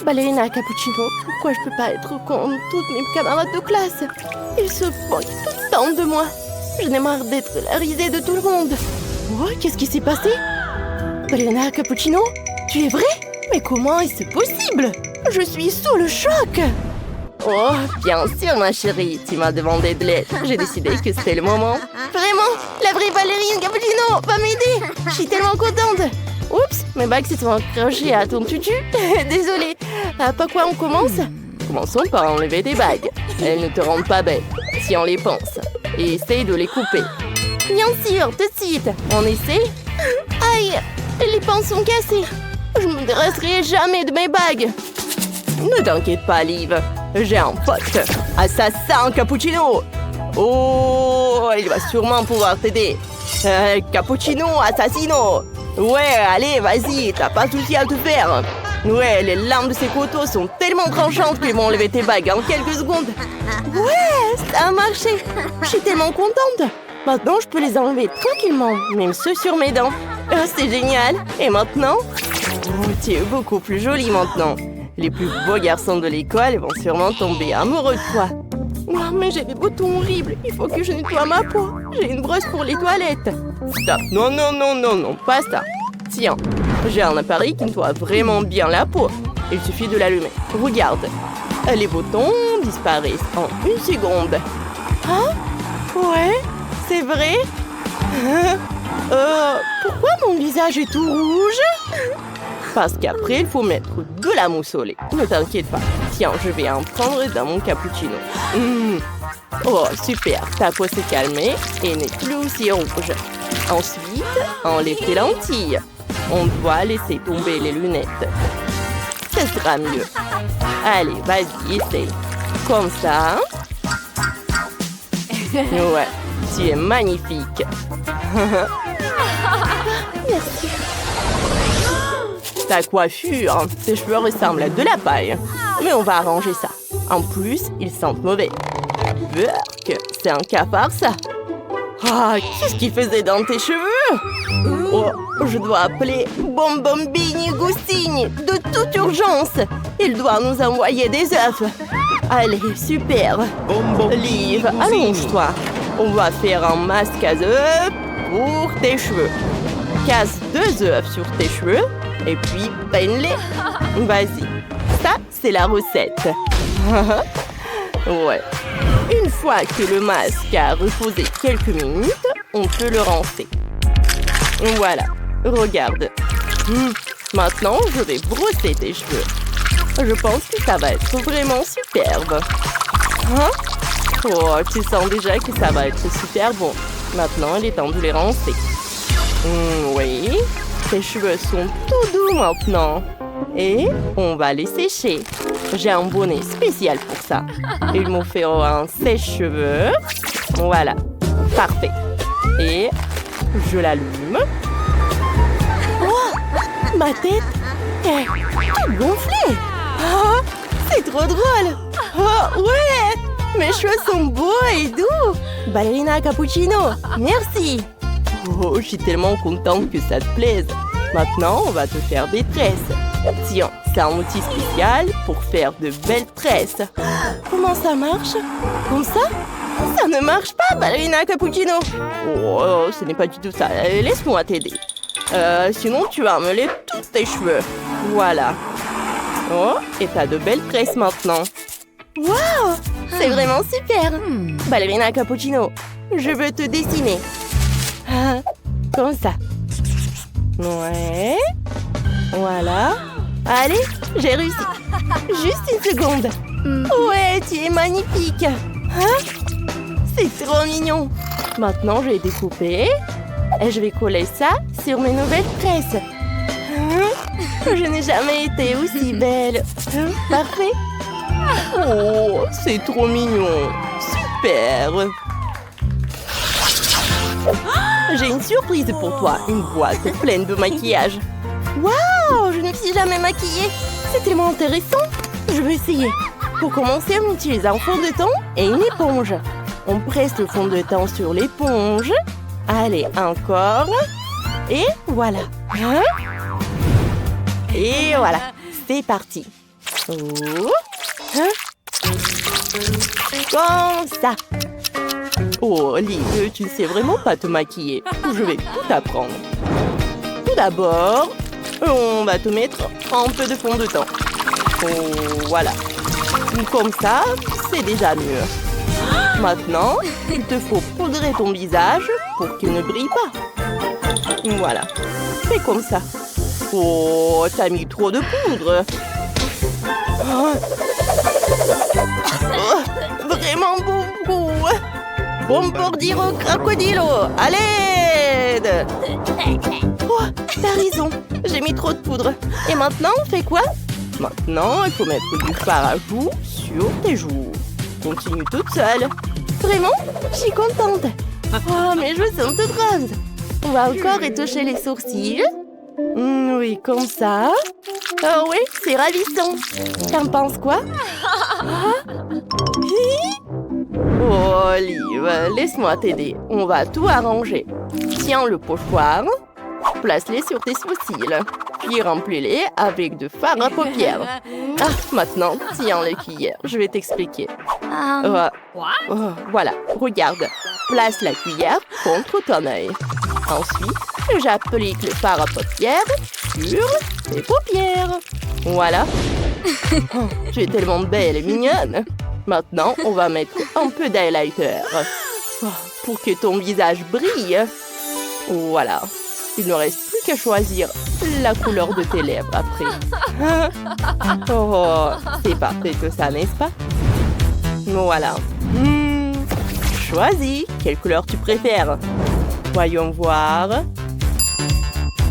Ballerina Cappuccino, pourquoi je peux pas être comme toutes mes camarades de classe? Ils se moquent tout le temps de moi. J'en ai marre d'être la risée de tout le monde. Oh, qu'est-ce qui s'est passé? Ballerina Cappuccino, tu es vrai? Mais comment est-ce possible? Je suis sous le choc! Oh, bien sûr, ma chérie, tu m'as demandé de l'aide. J'ai décidé que c'était le moment. Vraiment? La vraie ballerine Cappuccino va m'aider! Je suis tellement contente! Oups, mes bagues se sont accrochées à ton tutu. Désolée. Par quoi on commence? Commençons par enlever tes bagues. Elles ne te rendent pas belle, si on les pense. Et essaye de les couper. Bien sûr, tout de suite. On essaie? Aïe, les pans sont cassés. Je me déresserai jamais de mes bagues. Ne t'inquiète pas, Liv. J'ai un pote. Assassin Cappuccino. Oh, il va sûrement pouvoir t'aider. Cappuccino Assassino. Ouais, allez, vas-y, t'as pas de souci à te faire. Ouais, les lames de ces couteaux sont tellement tranchantes qu'ils vont enlever tes bagues en quelques secondes. Ouais, ça a marché. Je suis tellement contente. Maintenant, je peux les enlever tranquillement, même ceux sur mes dents. C'est génial. Et maintenant? Oh, tu es beaucoup plus jolie maintenant. Les plus beaux garçons de l'école vont sûrement tomber amoureux de toi. Oh, mais j'ai des boutons horribles. Il faut que je nettoie ma peau. J'ai une brosse pour les toilettes. Stop. Non, non, non, non, non, pas ça. Tiens, j'ai un appareil qui nettoie vraiment bien la peau. Il suffit de l'allumer. Regarde. Les boutons disparaissent en une seconde. Hein? Ouais, c'est vrai? Pourquoi mon visage est tout rouge? Parce qu'après, il faut mettre de la mousse au lait. Ne t'inquiète pas. Tiens, je vais en prendre dans mon cappuccino. Oh, super. Ta peau s'est calmée et n'est plus aussi rouge. Ensuite, enlève tes lentilles. On doit laisser tomber les lunettes. Ce sera mieux. Allez, vas-y, essaye. Comme ça. Ouais, tu es magnifique. Merci. Ta coiffure, tes cheveux ressemblent à de la paille. Mais on va arranger ça. En plus, ils sentent mauvais. Burk, c'est un cafard, ça. Ah, qu'est-ce qu'il faisait dans tes cheveux? Oh, je dois appeler Bombombini Gustini de toute urgence. Il doit nous envoyer des œufs. Allez, super. Liv, allonge-toi. On va faire un masque à œufs pour tes cheveux. Casse 2 œufs sur tes cheveux et puis peine-les. Vas-y. Ça, c'est la recette. Ouais. Une fois que le masque a reposé quelques minutes, on peut le rincer. Voilà. Regarde. Maintenant, je vais brosser tes cheveux. Je pense que ça va être vraiment superbe. Hein? Oh, tu sens déjà que ça va être super bon. Maintenant, il est temps de les rincer. Oui, tes cheveux sont tout doux maintenant. Et on va les sécher. J'ai un bonnet spécial pour ça. Il me fait un sèche-cheveux. Voilà, parfait. Et je l'allume. Oh, ma tête est toute gonflée. Oh, c'est trop drôle. Oh, ouais, mes cheveux sont beaux et doux. Ballerina Cappuccino, merci. Oh, je suis tellement contente que ça te plaise. Maintenant, on va te faire des tresses. Tiens, c'est un outil spécial pour faire de belles tresses. Comment ça marche? Comme ça? Ça ne marche pas, Ballerina Cappuccino. Oh, ce n'est pas du tout ça. Laisse-moi t'aider. Sinon, tu vas me lécher tous tes cheveux. Voilà. Oh, et t'as de belles tresses maintenant. Waouh! C'est vraiment super. Ballerina Cappuccino, je veux te dessiner. Comme ça. Ouais. Voilà. Allez, j'ai réussi. Juste une seconde. Ouais, tu es magnifique. C'est trop mignon. Maintenant, je vais découper. Et je vais coller ça sur mes nouvelles tresses. Je n'ai jamais été aussi belle. Parfait. Oh, c'est trop mignon. Super. J'ai une surprise pour toi. Une boîte pleine de maquillage. Waouh, je ne me suis jamais maquillée. C'est tellement intéressant. Je vais essayer. Pour commencer, on utilise un fond de teint et une éponge. On presse le fond de teint sur l'éponge. Allez, encore. Et voilà. Et voilà, c'est parti. Oh. Hein? Comme ça. Oh, Liv, tu ne sais vraiment pas te maquiller. Je vais tout apprendre. Tout d'abord, on va te mettre un peu de fond de teint. Oh, voilà. Comme ça, c'est déjà mieux. Maintenant, il te faut poudrer ton visage pour qu'il ne brille pas. Voilà. Fais comme ça. Oh, t'as mis trop de poudre. Oh, vraiment beaucoup. Bon pour dire au crocodilo. À l'aide. Oh, t'as raison. J'ai mis trop de poudre. Et maintenant, on fait quoi? Maintenant, il faut mettre du fard à joues sur tes joues. Continue toute seule. Vraiment? Je suis contente. Oh, mes joues sont toutes roses. On va encore retoucher les sourcils. Oui, comme ça. Oh oui, c'est ravissant. T'en penses quoi? Oh, Liv, laisse-moi t'aider. On va tout arranger. Tiens le pochoir. Place-les sur tes sourcils. Puis remplis-les avec de fard à paupières. Ah, maintenant, tiens les cuillères. Je vais t'expliquer. Voilà, regarde. Place la cuillère contre ton œil. Ensuite, j'applique le fard à paupières sur tes paupières. Voilà. Oh, tu es tellement belle et mignonne. Maintenant, on va mettre un peu d'highlighter. Oh, pour que ton visage brille. Voilà. Il ne reste plus qu'à choisir la couleur de tes lèvres après. Oh, c'est parfait que ça, n'est-ce pas? Voilà. Choisis. Quelle couleur tu préfères? Voyons voir.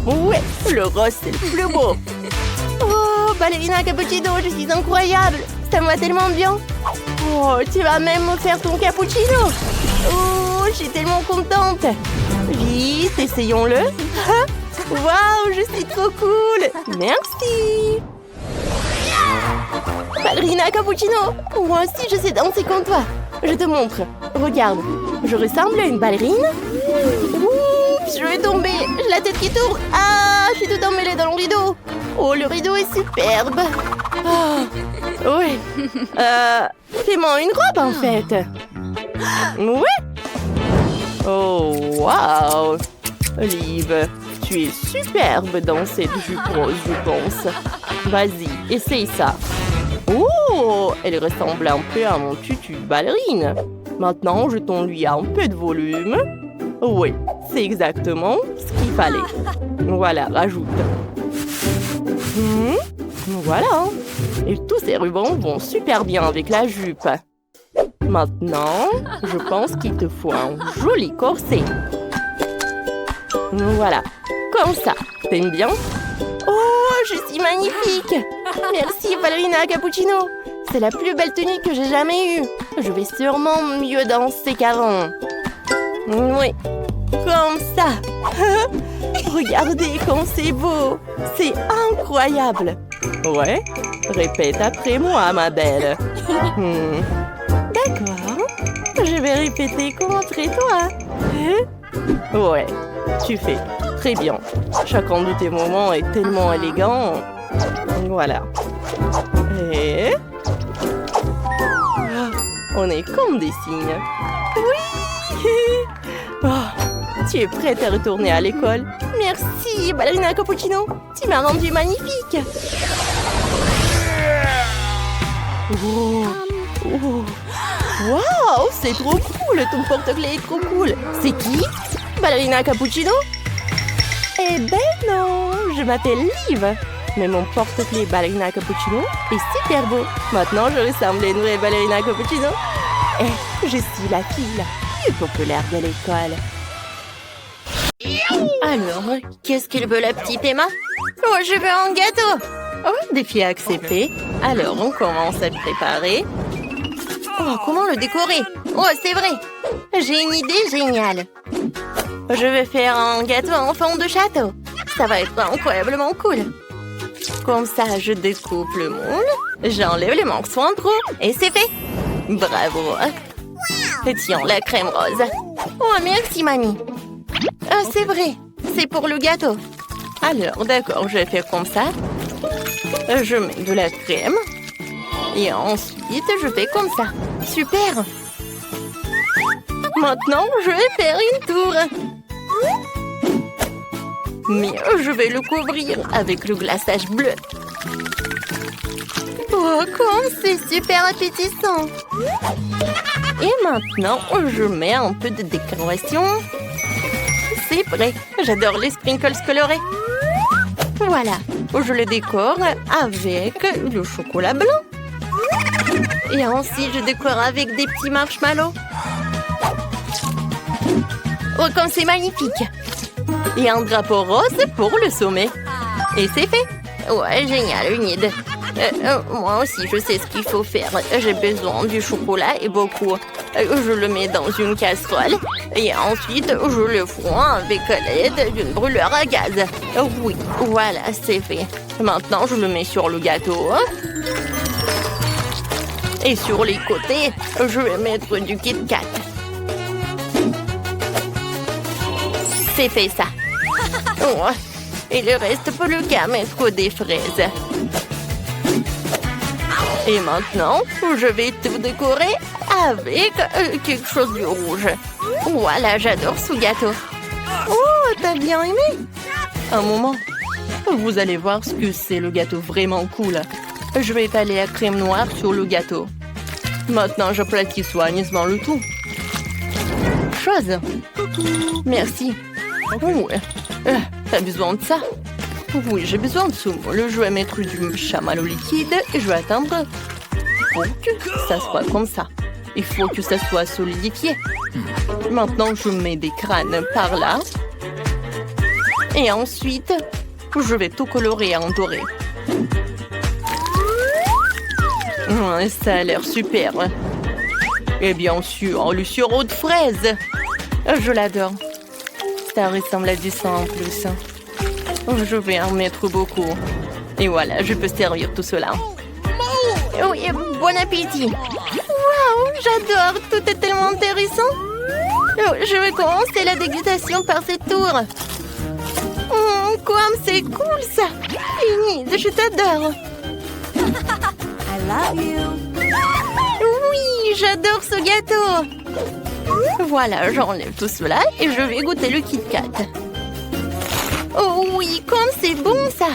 Ouais, le rose, c'est le plus beau. Oh, ballerina cappuccino, je suis incroyable. Ça me va tellement bien. Oh, tu vas même me faire ton cappuccino. Oh, je suis tellement contente. Vite, essayons-le. Waouh, je suis trop cool. Merci. Ballerina cappuccino, moi aussi je sais danser comme toi. Je te montre. Regarde, je ressemble à une ballerine. Oups, je vais tomber. J'ai la tête qui tourne. Ah, je suis tout emmêlée dans le rideau. Oh, le rideau est superbe. Oh, oui. Fais-moi une robe en fait. Oui. Oh, waouh. Liv, tu es superbe dans cette jupe rose, je pense. Vas-y, essaye ça. Oh, elle ressemble un peu à mon tutu de ballerine. Maintenant, jetons-lui un peu de volume. Oui, c'est exactement ce qu'il fallait. Voilà, rajoute. Voilà. Et tous ces rubans vont super bien avec la jupe. Maintenant, je pense qu'il te faut un joli corset. Voilà, comme ça. T'aimes bien? Oh, je suis magnifique! Merci, ballerina cappuccino. C'est la plus belle tenue que j'ai jamais eue. Je vais sûrement mieux danser qu'avant. Oui, comme ça. Regardez comme c'est beau. C'est incroyable. Ouais, répète après moi, ma belle. D'accord. Je vais répéter comme après toi. Ouais, tu fais très bien. Chacun de tes moments est tellement élégant. Voilà. Et... on est comme des cygnes. Oui. Oh, tu es prête à retourner à l'école? Merci, ballerina cappuccino. Tu m'as rendu magnifique. Oh. Oh. Waouh, c'est trop cool. Ton porte-clés est trop cool. C'est qui? Ballerina cappuccino? Eh ben non, je m'appelle Liv. Mais mon porte-clés ballerina cappuccino est super beau. Maintenant, je ressemble à une vraie ballerina cappuccino. Et je suis la fille la plus populaire de l'école. Alors, qu'est-ce qu'il veut la petite Emma? Oh, je veux un gâteau. Oh, défi accepté. Alors, on commence à préparer. Oh, comment le décorer? Oh, c'est vrai. J'ai une idée géniale. Je vais faire un gâteau en forme de château. Ça va être incroyablement cool. Comme ça, je découpe le moule. J'enlève les morceaux en trop. Et c'est fait. Bravo. Et tiens, la crème rose. Oh, merci, mamie. C'est vrai. C'est pour le gâteau. Alors, d'accord, je vais faire comme ça. Je mets de la crème. Et ensuite, je fais comme ça. Super! Maintenant, je vais faire une tour. Mais je vais le couvrir avec le glaçage bleu. Oh, comme c'est super appétissant! Et maintenant, je mets un peu de décoration. C'est prêt. J'adore les sprinkles colorés. Voilà. Je le décore avec le chocolat blanc. Et ensuite, je décore avec des petits marshmallows. Oh, comme c'est magnifique! Et un drapeau rose pour le sommet. Et c'est fait. Ouais, génial, une idée. Moi aussi, je sais ce qu'il faut faire. J'ai besoin du chocolat et beaucoup. Je le mets dans une casserole. Et ensuite, je le fonds avec l'aide d'une brûleur à gaz. Oui, voilà, c'est fait. Maintenant, je le mets sur le gâteau. Et sur les côtés, je vais mettre du Kit Kat. C'est fait ça. Oh, et le reste pour le cas, mettre des fraises. Et maintenant, je vais tout décorer avec quelque chose de rouge. Voilà, j'adore ce gâteau. Oh, t'as bien aimé? Un moment. Vous allez voir ce que c'est le gâteau vraiment cool. Je vais étaler la crème noire sur le gâteau. Maintenant, j'aplatis soigneusement le tout. Chose. Merci. Ouais. T'as besoin de ça? Oui, j'ai besoin de ce moule. Je vais mettre du chamallow liquide et je vais attendre pour que ça soit comme ça. Il faut que ça soit solidifié. Maintenant, je mets des crânes par là. Et ensuite, je vais tout colorer en doré. Ça a l'air super. Et bien sûr, le sirop de fraise. Je l'adore. Ça ressemble à du sang en plus. Je vais en mettre beaucoup. Et voilà, je peux servir tout cela. Oui, bon appétit. Waouh, j'adore. Tout est tellement intéressant. Je vais commencer la dégustation par cette tour. Comme c'est cool ça. Enid, je t'adore. I love you. Oui, j'adore ce gâteau. Voilà, j'enlève tout cela et je vais goûter le Kit Kat. Oh oui, comme c'est bon ça.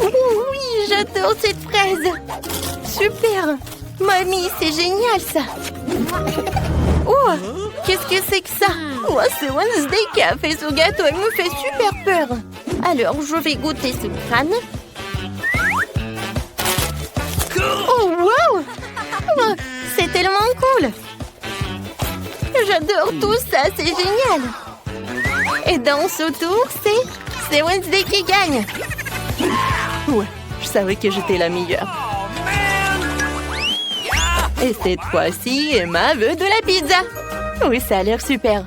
Oui, j'adore cette fraise. Super. Mamie, c'est génial ça. Oh, qu'est-ce que c'est que ça? Oh, c'est Wednesday qui a fait ce gâteau. Elle me fait super peur. Alors, je vais goûter ce crâne. Oh, wow! Oh, c'est tellement cool. J'adore tout ça, c'est génial. Et dans ce tour, c'est Wednesday qui gagne. Ouais, je savais que j'étais la meilleure. Et cette fois-ci, Emma veut de la pizza. Oui, ça a l'air super.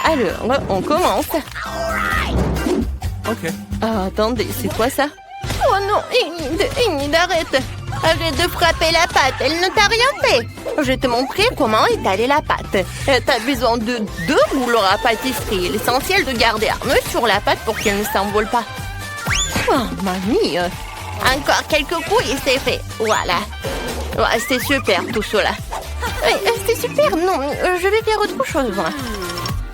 Alors, on commence. Ok. Ah, attendez, c'est quoi ça? Oh non, Enid, arrête. Arrête de frapper la pâte, elle ne t'a rien fait. Je vais te montrer comment étaler la pâte. T'as besoin de 2 rouleaux à pâtisserie. L'essentiel de garder un nœud sur la pâte pour qu'elle ne s'envole pas. Oh, mamie. Encore quelques coups et c'est fait. Voilà. Ouais, c'est super tout cela. C'est super, non, je vais faire autre chose. Moi.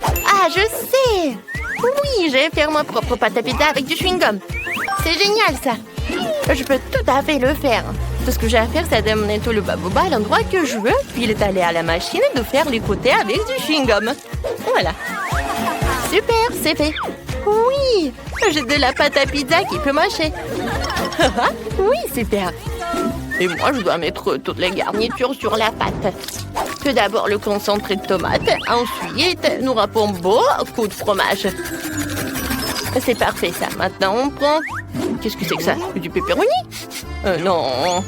Ah, je sais. Oui, je vais faire ma propre pâte à pizza avec du chewing-gum. C'est génial ça. Je peux tout à fait le faire. Tout ce que j'ai à faire, c'est d'amener tout le baboba à l'endroit que je veux, puis il est allé à la machine et de faire les côtés avec du chewing-gum. Voilà. Super, c'est fait. Oui, j'ai de la pâte à pizza qui peut mâcher. Oui, super. Et moi, je dois mettre toutes les garnitures sur la pâte. Tout d'abord, le concentré de tomate. Ensuite, nous râpons beaucoup de fromage. C'est parfait, ça. Maintenant, on prend... Qu'est-ce que c'est que ça? Du pepperoni? Non.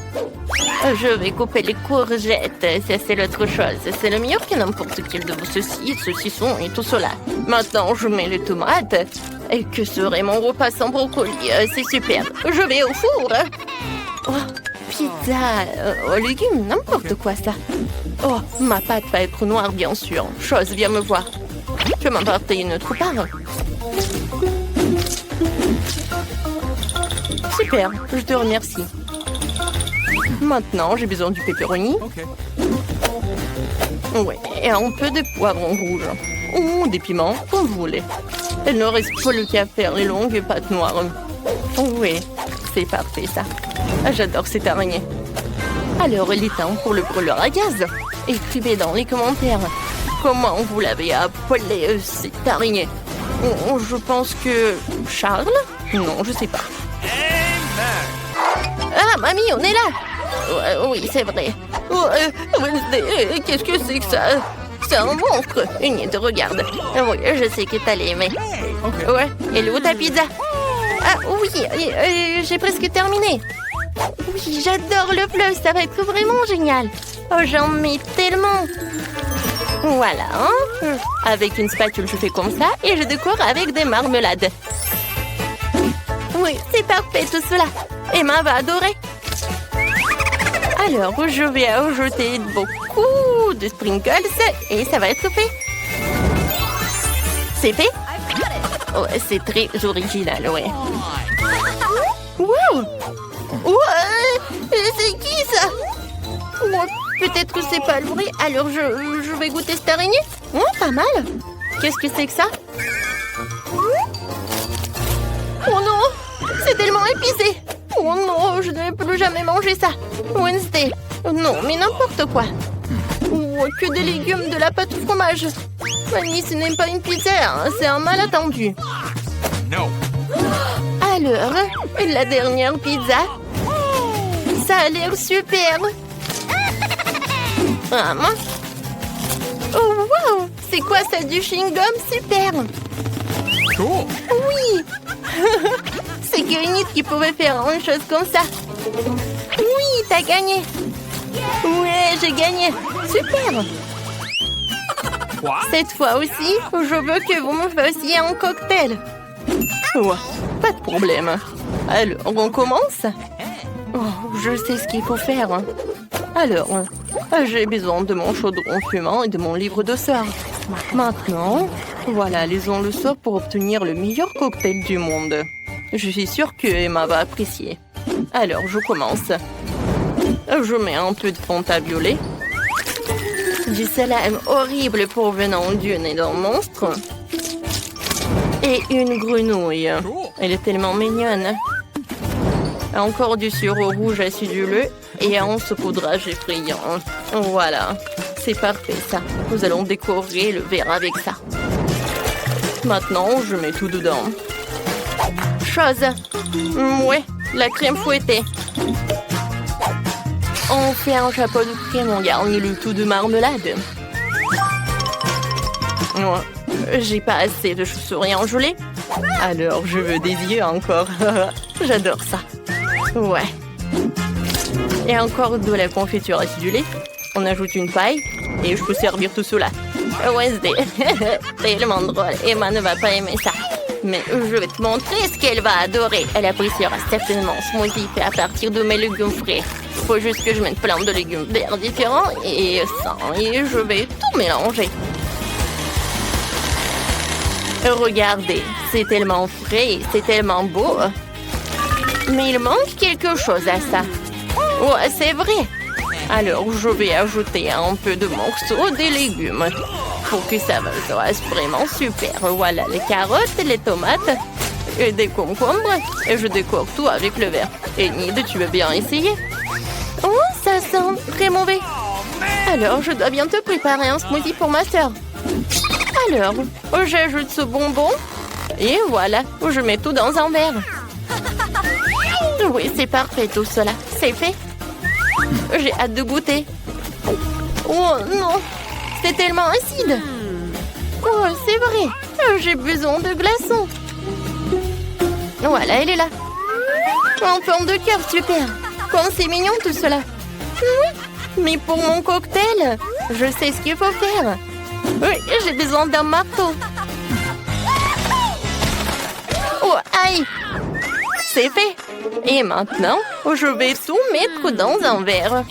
Je vais couper les courgettes. Ça, c'est l'autre chose. C'est le meilleur que n'importe quel de vos saucissons et tout cela. Maintenant, je mets les tomates. Et que serait mon repas sans brocoli? C'est super. Je vais au four. Oh, pizza aux légumes, n'importe quoi ça. Oh, ma pâte va être noire, bien sûr. Chose, viens me voir. Tu peux m'apporter une autre part? Super, je te remercie. Maintenant, j'ai besoin du pepperoni. Ouais, et un peu de poivron rouge. Ou des piments, comme vous voulez. Il ne reste plus qu'à faire les longues pâtes noires. Oui, c'est parfait ça. Ah, j'adore cette araignée. Alors, il est temps pour le brûleur à gaz. Écrivez dans les commentaires comment vous l'avez appelé cette araignée. Oh, je pense que... Charles? Non, je sais pas. Ah, mamie, on est là! Oui, c'est vrai. Wednesday, qu'est-ce que c'est que ça? C'est un monstre. Une regarde. Oui, je sais que t'allais aimer. Ouais, et où ta pizza? Ah oui, j'ai presque terminé. Oui, j'adore le fleuve, ça va être vraiment génial. Oh, j'en mets tellement. Voilà, hein? Avec une spatule, je fais comme ça et je décore avec des marmelades. Oui, c'est parfait tout cela. Emma va adorer. Alors, je vais ajouter beaucoup de sprinkles et ça va être fait. C'est fait? Oh, c'est très original, ouais. Wow! C'est qui ça? Bon, peut-être que c'est pas le vrai, alors je vais goûter cette araignée. Oh, pas mal. Qu'est-ce que c'est que ça? Oh non, c'est tellement épicé. Oh non, je ne vais plus jamais manger ça. Wednesday, non, mais n'importe quoi. Oh, que des légumes, de la pâte au fromage. Mamie, ce n'est pas une pizza, hein, c'est un malentendu. No. Alors, la dernière pizza. Ça a l'air super. Ah, mince. Oh, wow! C'est quoi ça, du chewing-gum? Super! Cool. Oui! C'est Kevin qui pouvait faire une chose comme ça. Oui, t'as gagné! Ouais, j'ai gagné! Super! What? Cette fois aussi, je veux que vous me fassiez un cocktail. Ouais, pas de problème. Alors, on commence? Oh, je sais ce qu'il faut faire. Alors, j'ai besoin de mon chaudron fumant et de mon livre de sort. Maintenant, voilà, lisons le sort pour obtenir le meilleur cocktail du monde. Je suis sûre que Emma va apprécier. Alors, je commence. Je mets un peu de fond à violet. Du salame horrible provenant du nez d'un monstre. Et une grenouille. Elle est tellement mignonne. Encore du sirop rouge aciduleux et un saupoudrage effrayant. Voilà, c'est parfait ça. Nous allons décorer le verre avec ça. Maintenant, je mets tout dedans. Chose. Ouais, la crème fouettée. On fait un chapeau de crème, on garnit le tout de marmelade. Ouais, j'ai pas assez de chauves-souris en gelée. Alors, je veux des yeux encore. J'adore ça. Ouais. Et encore de la confiture acidulée. On ajoute une paille et je peux servir tout cela. Wednesday, tellement drôle. Emma ne va pas aimer ça. Mais je vais te montrer ce qu'elle va adorer. Elle appréciera certainement ce smoothie fait à partir de mes légumes frais. Faut juste que je mette plein de légumes verts différents et ça. Et je vais tout mélanger. Regardez, c'est tellement frais, c'est tellement beau. Mais il manque quelque chose à ça. Ouais, c'est vrai. Alors, je vais ajouter un peu de morceaux des légumes pour que ça fasse vraiment super. Voilà, les carottes, les tomates et des concombres. Et je décore tout avec le verre. Et Nid, tu veux bien essayer? Oh, ça sent très mauvais. Alors, je dois bientôt préparer un smoothie pour ma sœur. Alors, j'ajoute ce bonbon. Et voilà, je mets tout dans un verre. Oui, c'est parfait tout cela. C'est fait. J'ai hâte de goûter. Oh non, c'est tellement acide. Oh, c'est vrai. J'ai besoin de glaçons. Voilà, elle est là. En forme de cœur, super. Comme c'est mignon tout cela. Oui, mais pour mon cocktail, je sais ce qu'il faut faire. Oui, j'ai besoin d'un marteau. Oh, aïe. C'est fait. Et maintenant, je vais tout mettre dans un verre.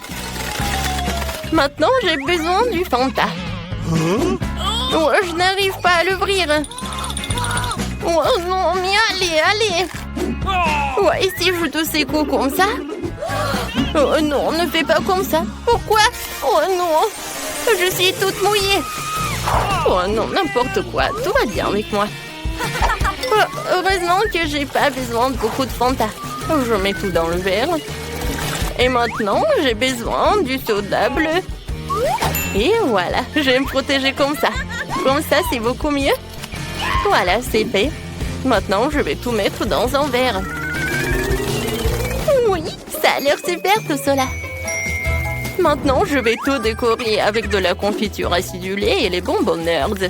Maintenant, j'ai besoin du Fanta. Oh, je n'arrive pas à l'ouvrir. Oh non, mais allez, allez. Ouais, et si je tousse coups comme ça? Oh non, ne fais pas comme ça. Pourquoi? Oh non, je suis toute mouillée. Oh non, n'importe quoi. Tout va bien avec moi. Oh, heureusement que j'ai pas besoin de beaucoup de Fanta. Je mets tout dans le verre. Et maintenant, j'ai besoin du soda bleu. Et voilà, je vais me protéger comme ça. Comme ça, c'est beaucoup mieux. Voilà, c'est fait. Maintenant, je vais tout mettre dans un verre. Oui, ça a l'air super tout cela. Maintenant, je vais tout décorer avec de la confiture acidulée et les bonbons nerds.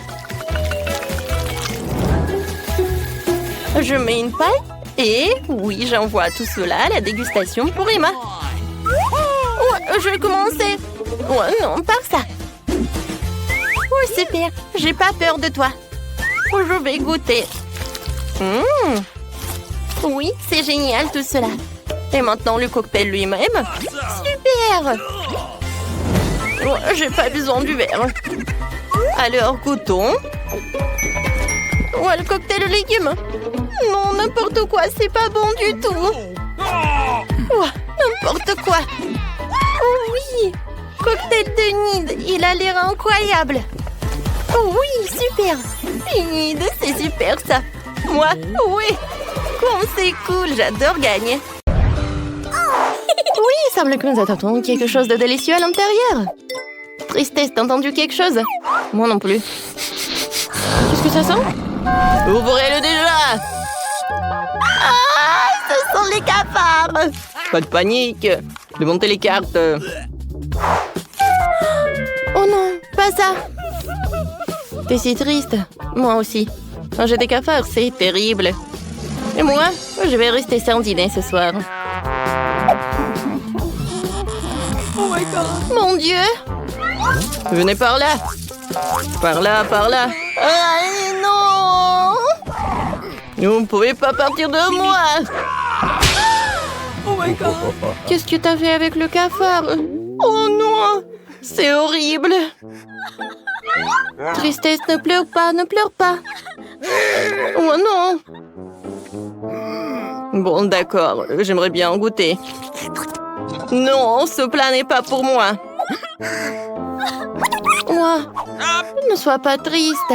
Je mets une paille et oui, j'envoie tout cela à la dégustation pour Emma. Oh, je vais commencer. Oh non, pas ça. Oh, super. J'ai pas peur de toi. Oh, je vais goûter. Oui, c'est génial tout cela. Et maintenant, le cocktail lui-même. Super. Oh, j'ai pas besoin du verre. Alors, goûtons. Oh, le cocktail de légumes. Non, n'importe quoi, c'est pas bon du tout. Oh, n'importe quoi. Oh oui, cocktail de Nid, il a l'air incroyable. Oh oui, super. Nid, c'est super ça. Moi, oui. Comme c'est cool, j'adore gagner. Oui, il semble que nous attendons quelque chose de délicieux à l'intérieur. Tristesse, t'as entendu quelque chose? Moi non plus. Qu'est-ce que ça sent? Ouvrez-le déjà! Ah, ce sont les cafards! Pas de panique, démontez les cartes. Oh non, pas ça! T'es si triste, moi aussi. Quand j'ai des cafards, c'est terrible. Et moi, je vais rester sans dîner ce soir. Oh my god. Mon Dieu! Venez par là! Par là, par là! Ah non! Vous ne pouvez pas partir de moi! Oh my god. Qu'est-ce que t'as fait avec le cafard? Oh non! C'est horrible! Tristesse, ne pleure pas, ne pleure pas! Oh non! Bon, d'accord, j'aimerais bien en goûter. Non, ce plat n'est pas pour moi. Moi, ne sois pas triste.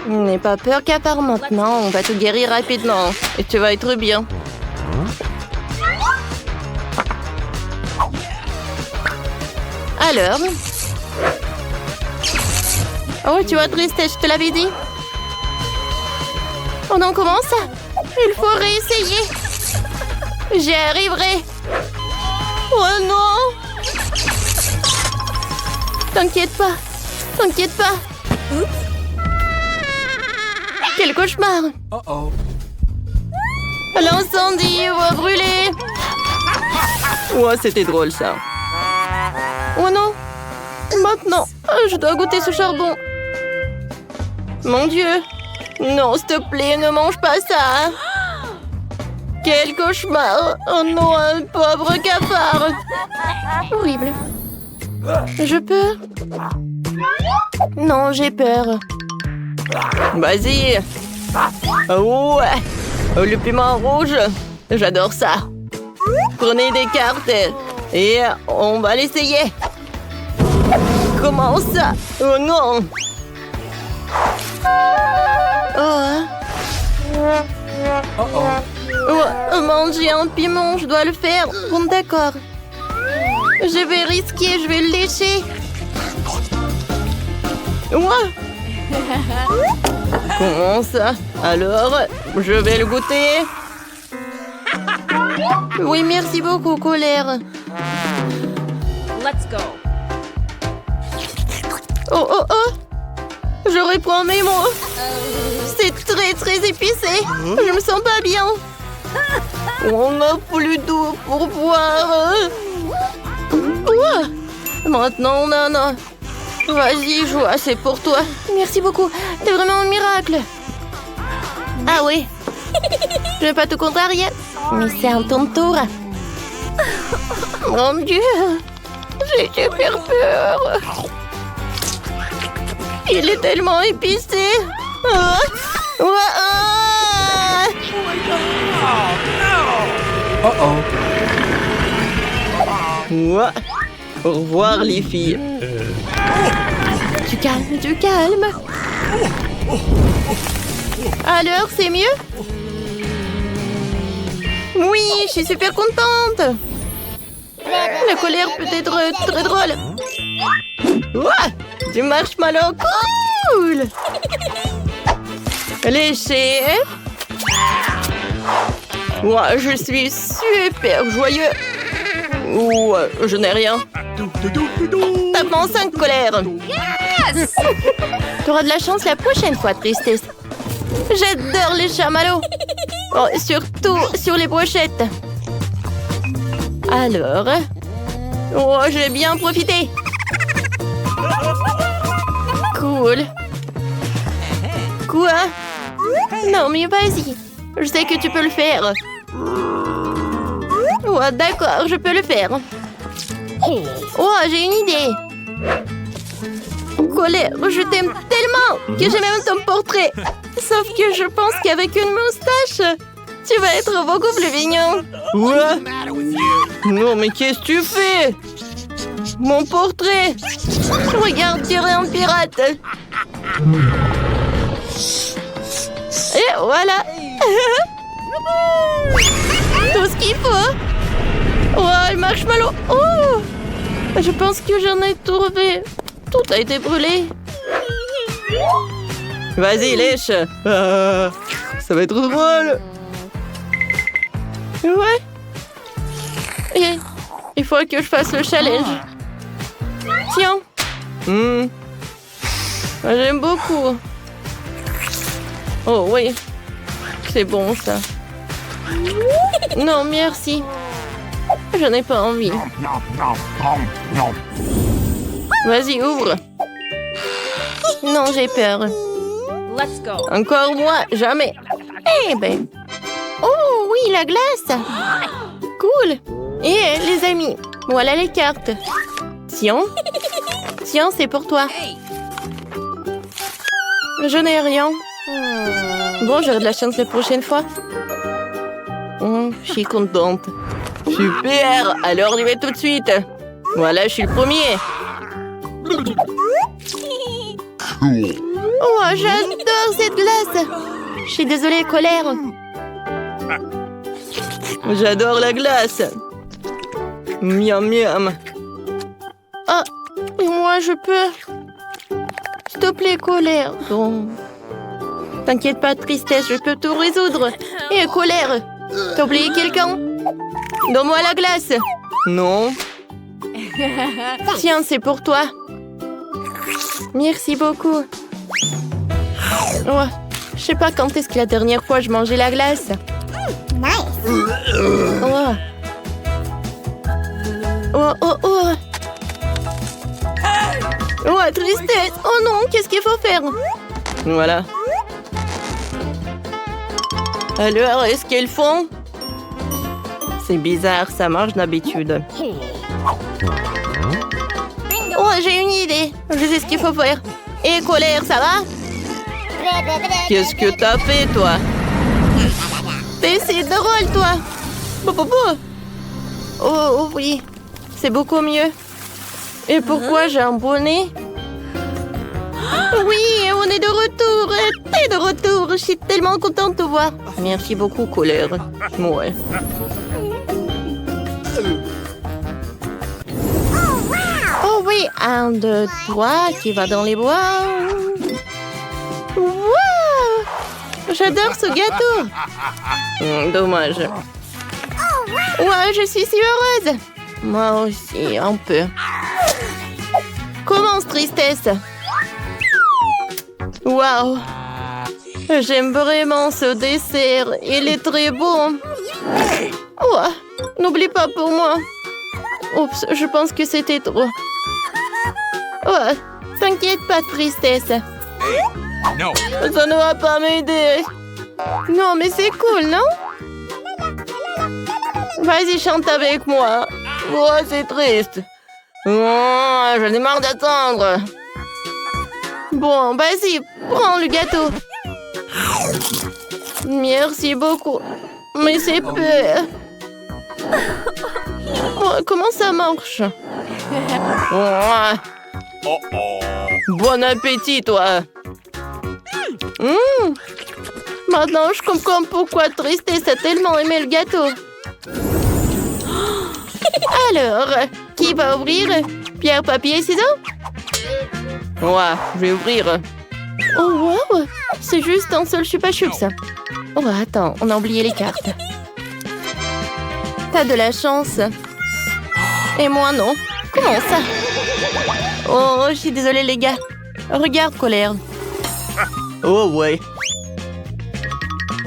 N'aie pas peur, cafard, maintenant. On va te guérir rapidement. Et tu vas être bien. Alors? Oh, tu vois, tristesse, je te l'avais dit. On en commence? Il faut réessayer. J'y arriverai. Oh non! T'inquiète pas. T'inquiète pas. Quel cauchemar! Uh-oh. L'incendie va brûler. Ouais, c'était drôle ça. Oh non! Maintenant, je dois goûter ce charbon. Mon Dieu! Non, s'il te plaît, ne mange pas ça. Quel cauchemar! Oh non, un pauvre cafard! Horrible. Je peux? Non, j'ai peur. Vas-y! Ouais! Le piment rouge! J'adore ça! Prenez des cartes et on va l'essayer! Comment ça? Oh non! Oh! Oh, manger un piment, je dois le faire. Bon, d'accord. Je vais risquer, je vais le lécher. Ouais. Comment ça? Alors, je vais le goûter. Oui, merci beaucoup, colère. Let's go. Oh, oh, oh. Je reprends mes mots. C'est très, très épicé. Je me sens pas bien. On n'a plus d'eau pour boire. Ouah. Maintenant, Nana. Vas-y, joie, c'est pour toi. Merci beaucoup. T'es vraiment un miracle. Ah oui. Je vais pas te contrarier. Mais c'est à ton tour. Mon Dieu. J'ai super peur. Il est tellement épicé. Ah. Ah. Ah. Ouah. Au revoir, les filles. Du calme, du calme. Alors, c'est mieux? Oui, je suis super contente. La colère peut être très drôle. Ouah, du marshmallow cool. Léché. Ouah, je suis super joyeux. Ouh, je n'ai rien. Tapement 5 colère. Yes! Tu auras de la chance la prochaine fois, Tristesse. J'adore les chamallows. Oh, surtout sur les brochettes. Alors... Oh, j'ai bien profité. Cool. Quoi? Non, mais vas-y. Je sais que tu peux le faire. Oh, d'accord, je peux le faire. Oh, j'ai une idée. Colère, je t'aime tellement que j'ai même ton portrait. Sauf que je pense qu'avec une moustache, tu vas être beaucoup plus mignon. Quoi? Non, mais qu'est-ce que tu fais? Mon portrait. Regarde, tu es un pirate. Et voilà. Tout ce qu'il faut. Oh, le marshmallow. Oh, je pense que j'en ai trouvé. Tout a été brûlé. Vas-y, lèche. Ça va être drôle. Ouais. Et il faut que je fasse le challenge. Tiens. J'aime beaucoup. Oh oui. C'est bon ça. Non, merci. Je n'ai pas envie. Vas-y, ouvre. Non, j'ai peur. Let's go. Encore moi, jamais. Eh ben. Oh oui, la glace. Cool. Et les amis, voilà les cartes. Tiens. Tiens, c'est pour toi. Je n'ai rien. Bon, j'aurai de la chance la prochaine fois. Je suis contente. Super. Alors, j'y vais tout de suite. Voilà, je suis le premier. Oh, j'adore cette glace. Je suis désolée, colère. J'adore la glace. Miam, miam. Ah, et moi, je peux... S'il te plaît, colère. Bon. T'inquiète pas, Tristesse, je peux tout résoudre. Et colère, t'as oublié quelqu'un? Donne-moi la glace. Non. Tiens, c'est pour toi. Merci beaucoup. Oh, je sais pas quand est-ce que la dernière fois je mangeais la glace. Oh. Oh, oh, oh. Oh, Tristesse. Oh non, qu'est-ce qu'il faut faire? Voilà. Alors, est-ce qu'ils font? C'est bizarre, ça marche d'habitude. Oh, j'ai une idée. Je sais ce qu'il faut faire. Et colère, ça va? Qu'est-ce que t'as fait, toi? C'est drôle, toi. Oh, oui. C'est beaucoup mieux. Et pourquoi j'ai un bonnet? Oui, on est de retour. T'es de retour. Je suis tellement contente de te voir. Merci beaucoup, colère. Ouais. Oh oui, 1, 2, 3, qui va dans les bois. Wow! J'adore ce gâteau. Dommage. Ouais, je suis si heureuse. Moi aussi, un peu. Commence, Tristesse. Waouh! J'aime vraiment ce dessert. Il est très bon. Oh, n'oublie pas pour moi. Oups, je pense que c'était trop. Oh, t'inquiète pas, Tristesse. No. Ça ne va pas m'aider. Non, mais c'est cool, non? Vas-y, chante avec moi. Oh, c'est triste. Oh, j'en ai marre d'attendre. Bon, vas-y, prends le gâteau. Merci beaucoup. Mais c'est peu. Oh, comment ça marche? Oh. Bon appétit, toi. Maintenant, je comprends pourquoi Tristesse a tellement aimé le gâteau. Alors, qui va ouvrir? Pierre, papier, ciseaux? Ouais, je vais ouvrir. Oh, wow! C'est juste un seul chupa chups. Oh, attends, on a oublié les cartes. T'as de la chance. Et moi, non. Comment ça? Oh, je suis désolée, les gars. Regarde, colère. Oh, ouais.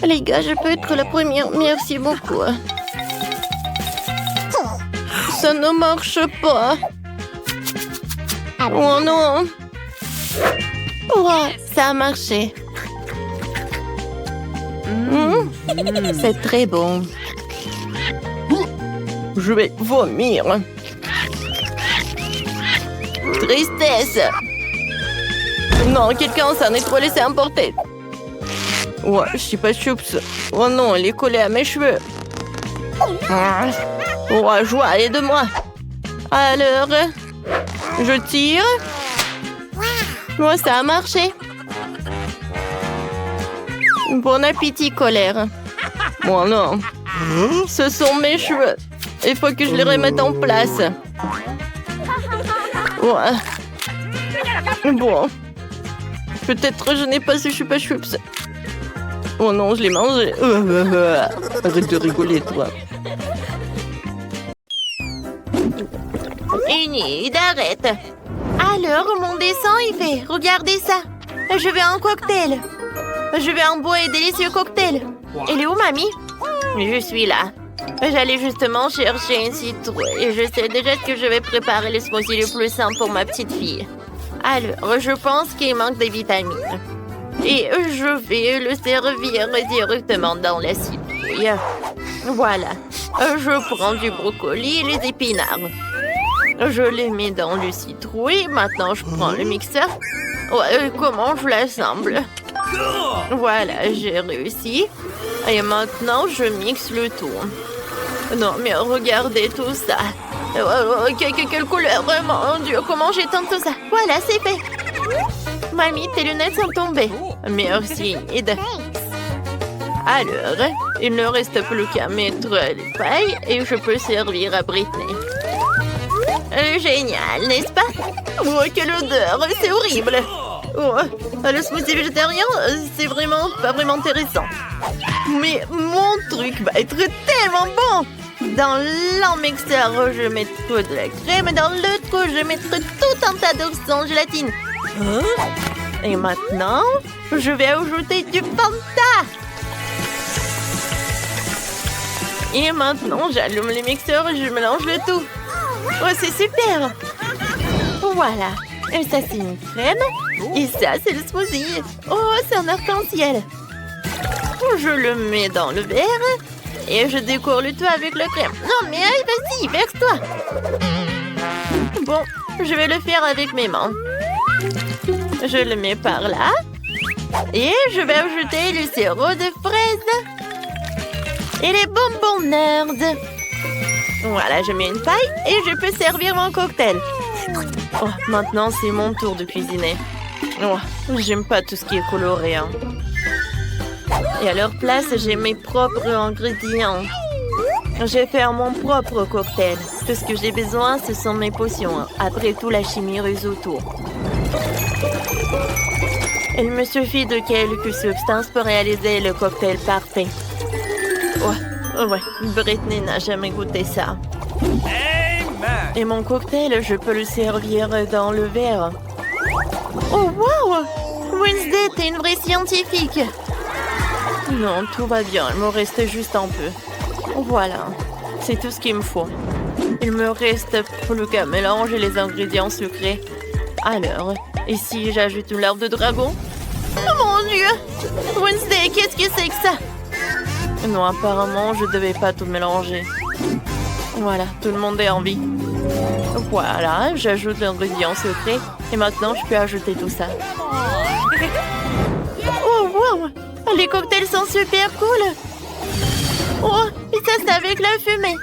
Les gars, je peux être la première. Merci beaucoup. Ça ne marche pas. Oh non. Oh, ça a marché. C'est très bon. Je vais vomir. Tristesse. Non, quelqu'un s'en est trop laissé emporter. Ouais, je suis pas choups. Oh non, elle est collée à mes cheveux. Ouais, joie, aide-moi. Alors, je tire. Ouais, ça a marché. Bon appétit, colère. Oh non. Ce sont mes cheveux. Il faut que je les remette en place. Ouais. Bon. Peut-être je n'ai pas ce chupa chups. Oh non, je l'ai mangé. Arrête de rigoler, toi. Enid, arrête. Alors, mon dessin, il fait. Regardez ça. Je veux un cocktail. Je veux un beau et délicieux cocktail. Elle est où, mamie? Je suis là. J'allais justement chercher une citrouille et je sais déjà que je vais préparer le smoothie le plus simple pour ma petite fille. Alors, je pense qu'il manque des vitamines. Et je vais le servir directement dans la citrouille. Voilà. Je prends du brocoli et les épinards. Je les mets dans le citrouille. Maintenant, je prends le mixeur. Comment je l'assemble? Voilà, j'ai réussi. Et maintenant, je mixe le tout. Non, mais regardez tout ça. Quelle couleur, mon Dieu, comment j'éteins tout ça? Voilà, c'est fait. Mamie, tes lunettes sont tombées. Merci, Enid. Alors, il ne reste plus qu'à mettre les pailles et je peux servir à Britney. Génial, n'est-ce pas? Oh, quelle odeur, c'est horrible. Oh, le smoothie végétarien, c'est vraiment pas vraiment intéressant. Mais mon truc va être tellement bon. Dans le mixeur, je mettrai de la crème et dans l'autre, je mettrai tout un tas d'œufs en gélatine. Et maintenant, je vais ajouter du Fanta. Et maintenant, j'allume le mixeur et je mélange le tout. Oh, c'est super. Voilà. Et ça, c'est une crème. Et ça, c'est le smoothie. Oh, c'est un arc-en-ciel. Je le mets dans le verre. Et je décore le tout avec le crème. Non, mais vas-y, verse-toi. Bon, je vais le faire avec mes mains. Je le mets par là. Et je vais ajouter le sirop de fraise. Et les bonbons nerds. Voilà, je mets une paille et je peux servir mon cocktail. Oh, maintenant, c'est mon tour de cuisiner. Oh, j'aime pas tout ce qui est coloré. Hein. Et à leur place, j'ai mes propres ingrédients. Je vais faire mon propre cocktail. Tout ce que j'ai besoin, ce sont mes potions. Après tout, la chimie ruse autour. Il me suffit de quelques substances pour réaliser le cocktail parfait. Ouais, Britney n'a jamais goûté ça. Et mon cocktail, je peux le servir dans le verre. Oh, wow! Wednesday, t'es une vraie scientifique. Non, tout va bien. Il me reste juste un peu. Voilà. C'est tout ce qu'il me faut. Il me reste plus qu'à mélanger les ingrédients sucrés. Alors, et si j'ajoute une larve de dragon? Oh mon Dieu! Wednesday, qu'est-ce que c'est que ça? Non, apparemment, je devais pas tout mélanger. Voilà, tout le monde est en vie. Voilà, j'ajoute l'ingrédient secret. Et maintenant, je peux ajouter tout ça. Oh, wow! Les cocktails sont super cool! Oh, et ça, c'est avec la fumée.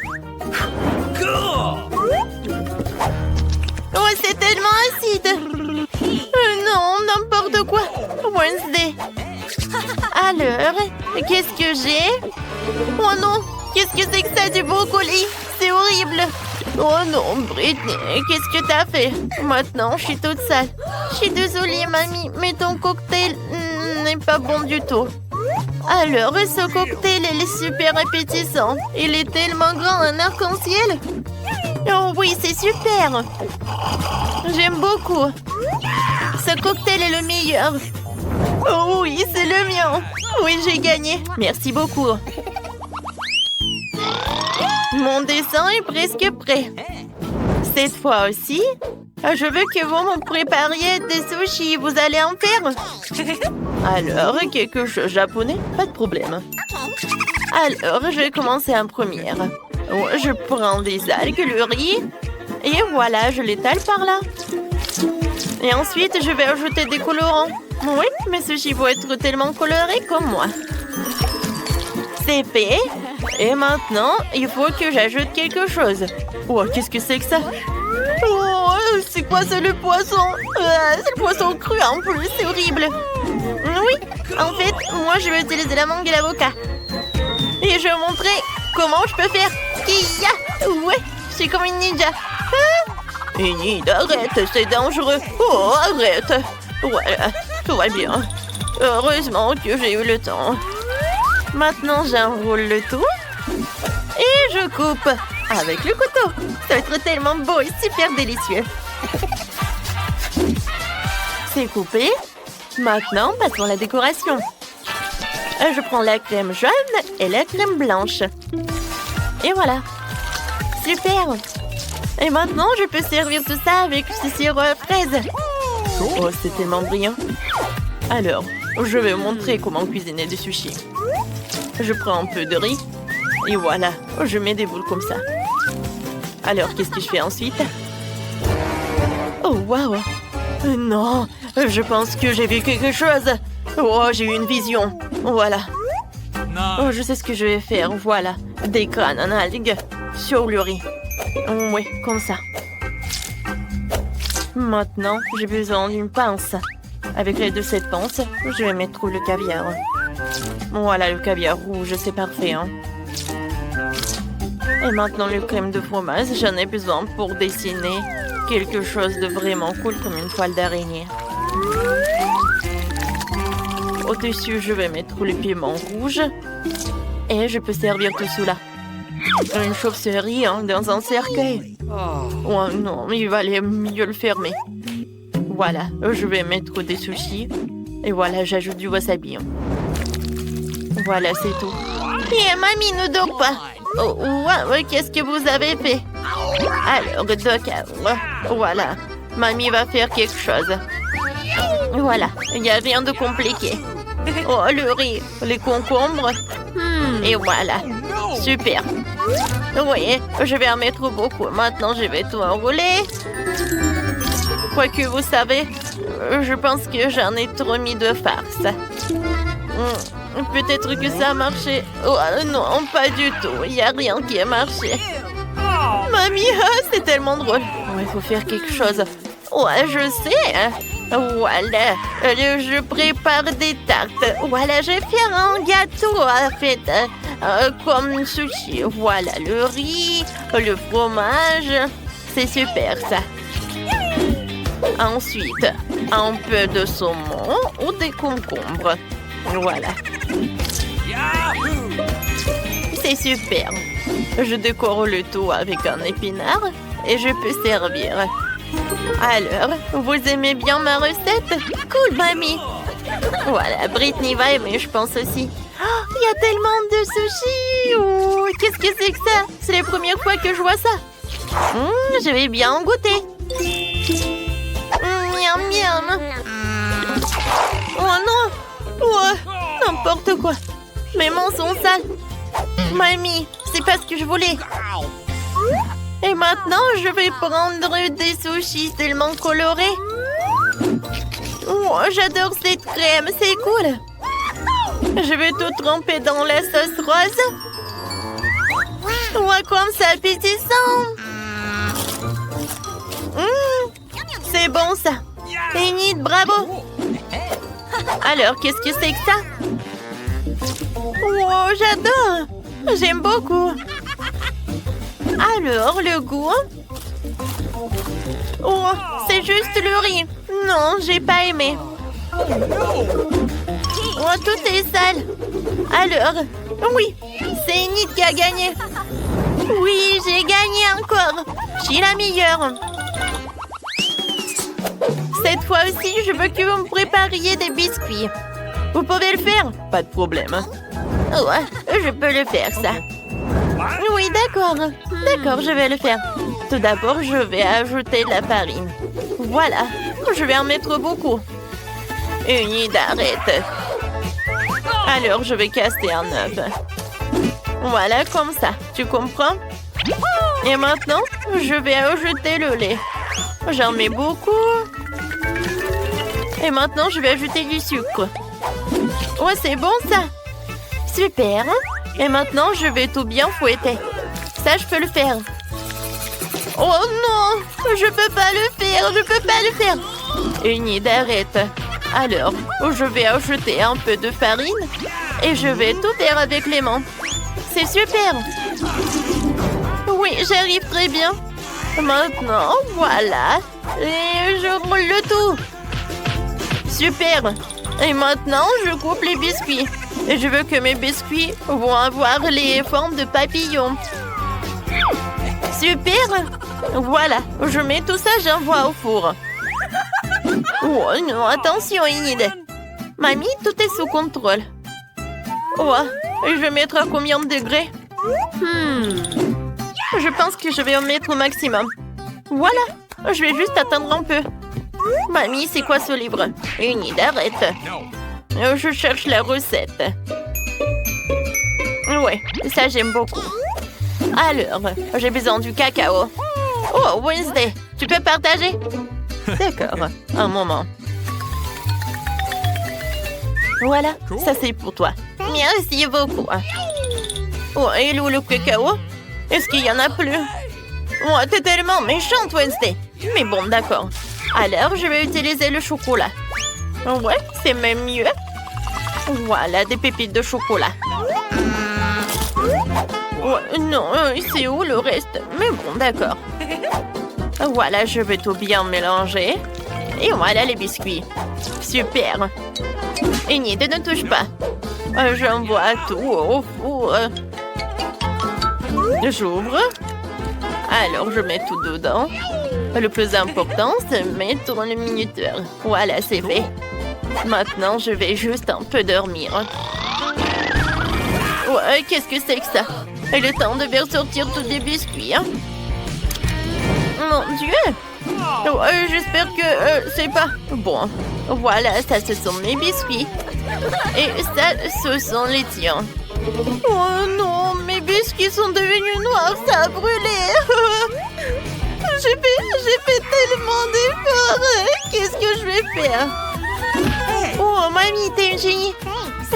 Oh, c'est tellement acide. Non, n'importe quoi. Wednesday. Alors, qu'est-ce que j'ai? Oh non, qu'est-ce que c'est que ça du brocoli? C'est horrible. Oh non, Britney, qu'est-ce que t'as fait? Maintenant, je suis toute sale. Je suis désolée, mamie, mais ton cocktail n'est pas bon du tout. Alors, ce cocktail, il est super appétissant. Il est tellement grand, un arc-en-ciel. Oh oui, c'est super. J'aime beaucoup. Ce cocktail est le meilleur. Oh oui, c'est le mien. Oui, j'ai gagné. Merci beaucoup. Mon dessin est presque prêt. Cette fois aussi, je veux que vous me prépariez des sushis. Vous allez en faire? Alors, quelque chose japonais? Pas de problème. Alors, je vais commencer en première. Je prends des algues, le riz. Et voilà, je l'étale par là. Et ensuite, je vais ajouter des colorants. Oui, mes sushis vont être tellement colorés comme moi. C'est fait. Et maintenant, il faut que j'ajoute quelque chose. Oh, qu'est-ce que c'est que ça? Oh, c'est quoi, c'est le poisson? C'est le poisson cru en plus, c'est horrible. Oui, en fait, moi je vais utiliser la mangue et l'avocat. Et je vais vous montrer comment je peux faire. Kia! Ouais, je suis comme une ninja. Ah! Une arrête, c'est dangereux. Oh, arrête. Voilà, tout va bien. Heureusement que j'ai eu le temps. Maintenant, j'enroule le tout. Et je coupe avec le couteau. Ça va être tellement beau et super délicieux. C'est coupé. Maintenant, passons à la décoration. Je prends la crème jaune et la crème blanche. Et voilà. Super. Et maintenant, je peux servir tout ça avec ce sirop à fraises. Oh, c'est tellement brillant. Alors, je vais vous montrer comment cuisiner des sushis. Je prends un peu de riz. Et voilà, je mets des boules comme ça. Alors, qu'est-ce que je fais ensuite? Oh, waouh! Non, je pense que j'ai vu quelque chose. Oh, j'ai eu une vision. Voilà. Oh, je sais ce que je vais faire. Voilà, des graines en algues sur le riz. Oui, comme ça. Maintenant, j'ai besoin d'une pince. Avec l'aide de cette pince, je vais mettre le caviar. Voilà, le caviar rouge, c'est parfait. Hein? Et maintenant, le crème de fromage, j'en ai besoin pour dessiner quelque chose de vraiment cool comme une toile d'araignée. Au-dessus, je vais mettre le piment rouge. Et je peux servir tout cela. Une chauve-souris dans un cercueil. Oh non, il valait mieux le fermer. Voilà, je vais mettre des sushis. Et voilà, j'ajoute du wasabi. Voilà, c'est tout. Et mamie ne dort pas. Oh, ouais, qu'est-ce que vous avez fait? Alors, d'accord. Voilà, mamie va faire quelque chose. Voilà, il n'y a rien de compliqué. Oh, le riz, les concombres. Et voilà, super. Oui, je vais en mettre beaucoup. Maintenant, je vais tout enrouler. Quoique, vous savez, je pense que j'en ai trop mis de farce. Peut-être que ça a marché. Oh non, pas du tout. Il n'y a rien qui a marché. Mamie, c'est tellement drôle. Il faut faire quelque chose. Ouais, je sais. Voilà, je prépare des tartes. Voilà, je vais faire un gâteau en fait, comme sushi. Voilà, le riz, le fromage. C'est super ça. Ensuite, un peu de saumon ou des concombres. Voilà. C'est super. Je décore le tout avec un épinard et je peux servir. Alors, vous aimez bien ma recette? Cool, mamie. Voilà, Britney va aimer, je pense aussi. Oh, il y a tellement de sushis. Oh, qu'est-ce que c'est que ça? C'est la première fois que je vois ça. Je vais bien en goûter. Miam, miam. Oh non. Oh, n'importe quoi. Mes mains sont sales. Mamie, c'est pas ce que je voulais. Et maintenant, je vais prendre des sushis tellement colorés. Oh, j'adore cette crème, c'est cool. Je vais tout tremper dans la sauce rose. Oh, comme c'est appétissant! C'est bon, ça! Enid, bravo! Alors, qu'est-ce que c'est que ça? Wow, j'adore! J'aime beaucoup! Alors, le goût? Oh, c'est juste le riz! Non, j'ai pas aimé! Oh, tout est sale! Alors, oui, c'est Enid qui a gagné! Oui, j'ai gagné encore! Je suis la meilleure! Cette fois aussi, je veux que vous me prépariez des biscuits. Vous pouvez le faire? Pas de problème. Ouais, je peux le faire, ça. Oui, d'accord. D'accord, je vais le faire. Tout d'abord, je vais ajouter de la farine. Voilà, je vais en mettre beaucoup. Enid, arrête. Alors, je vais casser un œuf. Voilà, comme ça. Tu comprends? Et maintenant, je vais ajouter le lait. J'en mets beaucoup. Et maintenant, je vais ajouter du sucre. Ouais, c'est bon, ça. Super. Et maintenant, je vais tout bien fouetter. Ça, je peux le faire. Oh non, je peux pas le faire, je peux pas le faire. Enid, arrête. Alors, je vais ajouter un peu de farine et je vais tout faire avec les mains. C'est super. Oui, j'arrive très bien. Maintenant, voilà. Et je roule le tout. Super. Et maintenant, je coupe les biscuits. Et je veux que mes biscuits vont avoir les formes de papillons. Super. Voilà. Je mets tout ça, j'envoie au four. Oh non, attention, Enid. Mamie, tout est sous contrôle. Oh, je vais mettre à combien de degrés? Je pense que je vais en mettre au maximum. Voilà. Je vais juste attendre un peu. Mamie, c'est quoi ce livre? Enid, arrête. No. Je cherche la recette. Ouais, ça j'aime beaucoup. Alors, j'ai besoin du cacao. Oh, Wednesday, tu peux partager? D'accord, un moment. Voilà, ça c'est pour toi. Merci beaucoup. Oh, et où le cacao? Est-ce qu'il y en a plus? Oh, t'es tellement méchante, Wednesday. Mais bon, d'accord. Alors, je vais utiliser le chocolat. Ouais, c'est même mieux. Voilà, des pépites de chocolat. Ouais, non, c'est où le reste? Mais bon, d'accord. Voilà, je vais tout bien mélanger. Et voilà les biscuits. Super. Enid, ne touche pas. J'envoie tout au four. J'ouvre. Alors, je mets tout dedans. Le plus important, c'est mettre le minuteur. Voilà, c'est fait. Maintenant, je vais juste un peu dormir. Ouais, qu'est-ce que c'est que ça? Et le temps de faire sortir tous les biscuits. Hein? Mon Dieu! Ouais, j'espère que c'est pas... Bon, voilà, ça, ce sont mes biscuits. Et ça, ce sont les tiens. Oh non, mes biscuits sont devenus noirs, ça a brûlé. J'ai fait tellement d'efforts. Qu'est-ce que je vais faire? Oh, mamie, t'es une génie.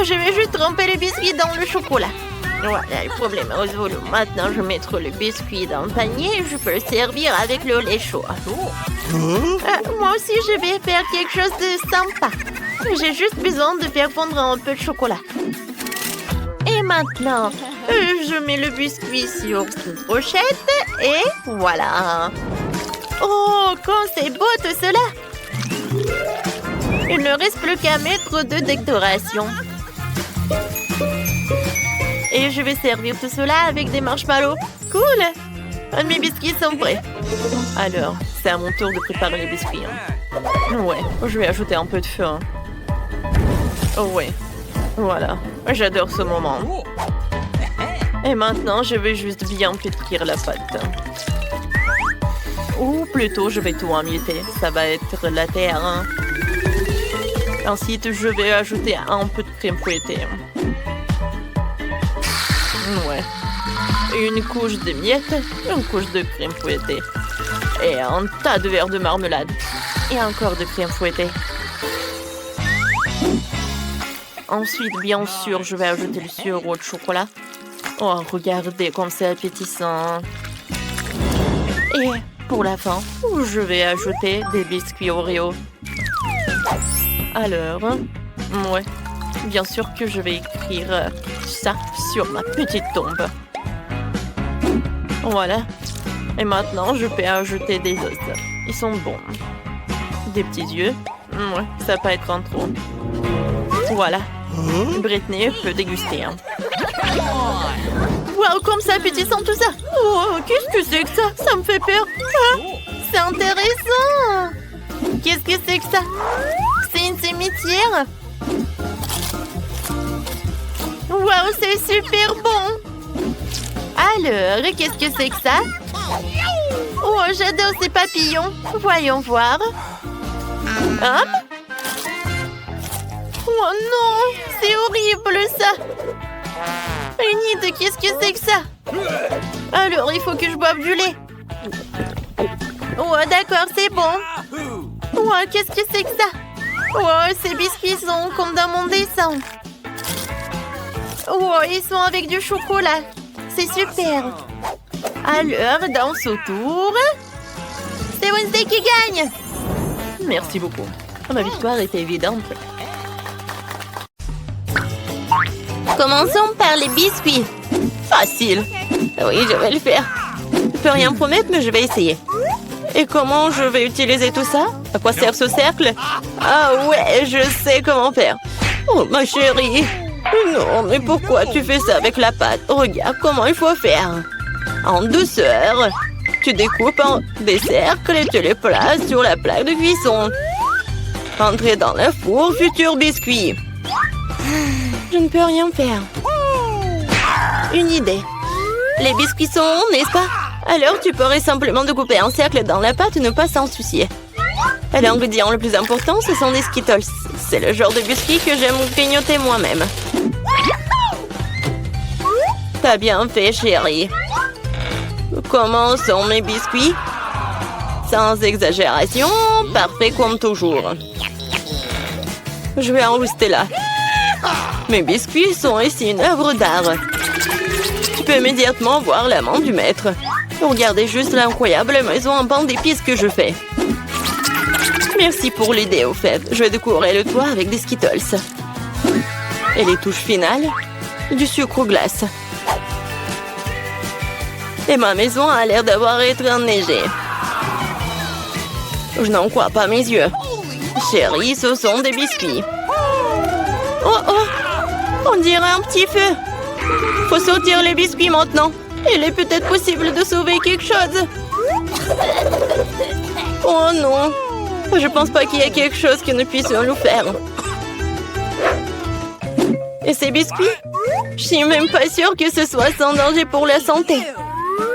Je vais juste tremper les biscuits dans le chocolat. Voilà, le problème est résolu. Maintenant, je vais mettre le biscuit dans le panier et je peux le servir avec le lait chaud. Moi aussi, je vais faire quelque chose de sympa. J'ai juste besoin de faire fondre un peu de chocolat. Et maintenant, je mets le biscuit sur cette brochette et voilà. Oh, quand c'est beau tout cela! Il ne reste plus qu'à mettre de décoration. Et je vais servir tout cela avec des marshmallows. Cool! Mes biscuits sont prêts. Alors, c'est à mon tour de préparer les biscuits. Hein. Ouais, je vais ajouter un peu de feu. Hein. Oh ouais, voilà. J'adore ce moment. Et maintenant, je vais juste bien pétrir la pâte. Ou plutôt, je vais tout emietter. Ça va être la terre. Hein. Ensuite, je vais ajouter un peu de crème fouettée. Ouais. Une couche de miettes, une couche de crème fouettée. Et un tas de verres de marmelade. Et encore de crème fouettée. Ensuite, bien sûr, je vais ajouter le sirop de chocolat. Oh, regardez comme c'est appétissant. Et pour la fin, je vais ajouter des biscuits Oreo. Alors, ouais, bien sûr que je vais écrire ça sur ma petite tombe. Voilà. Et maintenant, je peux ajouter des os. Ils sont bons. Des petits yeux. Ouais, ça peut être en trop. Voilà. Britney peut déguster. Hein. Waouh, comme c'est appétissant tout ça. Oh, qu'est-ce que c'est que ça? Ça me fait peur. Ah, c'est intéressant. Qu'est-ce que c'est que ça? C'est une cimetière. Waouh, c'est super bon. Alors, qu'est-ce que c'est que ça? Oh, j'adore ces papillons. Voyons voir. Hop. Oh non, c'est horrible ça. Enid, qu'est-ce que c'est que ça? Alors, il faut que je boive du lait. Oh, d'accord, c'est bon. Oh, qu'est-ce que c'est que ça? Oh, ces biscuits sont comme dans mon dessin. Oh, ils sont avec du chocolat. C'est super. Alors, danse autour. C'est Wednesday qui gagne. Merci beaucoup. Ma victoire était évidente. Commençons par les biscuits. Facile. Oui, je vais le faire. Je peux rien promettre, mais je vais essayer. Et comment je vais utiliser tout ça? À quoi sert ce cercle? Ah ouais, je sais comment faire. Oh, ma chérie. Non, mais pourquoi tu fais ça avec la pâte? Regarde comment il faut faire. En douceur. Tu découpes en des cercles et tu les places sur la plaque de cuisson. Entrez dans le four, futur biscuit. Je ne peux rien faire. Une idée. Les biscuits sont ronds, n'est-ce pas? Alors tu pourrais simplement découper un cercle dans la pâte et ne pas s'en soucier. Et l'ingrédient le plus important, ce sont des Skittles. C'est le genre de biscuits que j'aime grignoter moi-même. T'as bien fait, chérie. Comment sont mes biscuits? Sans exagération, parfait comme toujours. Je vais en rester là. Mes biscuits sont ici une œuvre d'art. Tu peux immédiatement voir la main du maître. Regardez juste l'incroyable maison en pain d'épices que je fais. Merci pour l'idée, au fait. Je vais décorer le toit avec des Skittles. Et les touches finales, du sucre glace. Et ma maison a l'air d'avoir été enneigée. Je n'en crois pas mes yeux. Chérie, ce sont des biscuits. Oh oh! On dirait un petit feu. Faut sortir les biscuits maintenant. Il est peut-être possible de sauver quelque chose. Oh non! Je pense pas qu'il y ait quelque chose que nous puissions nous faire. Et ces biscuits? Je suis même pas sûre que ce soit sans danger pour la santé.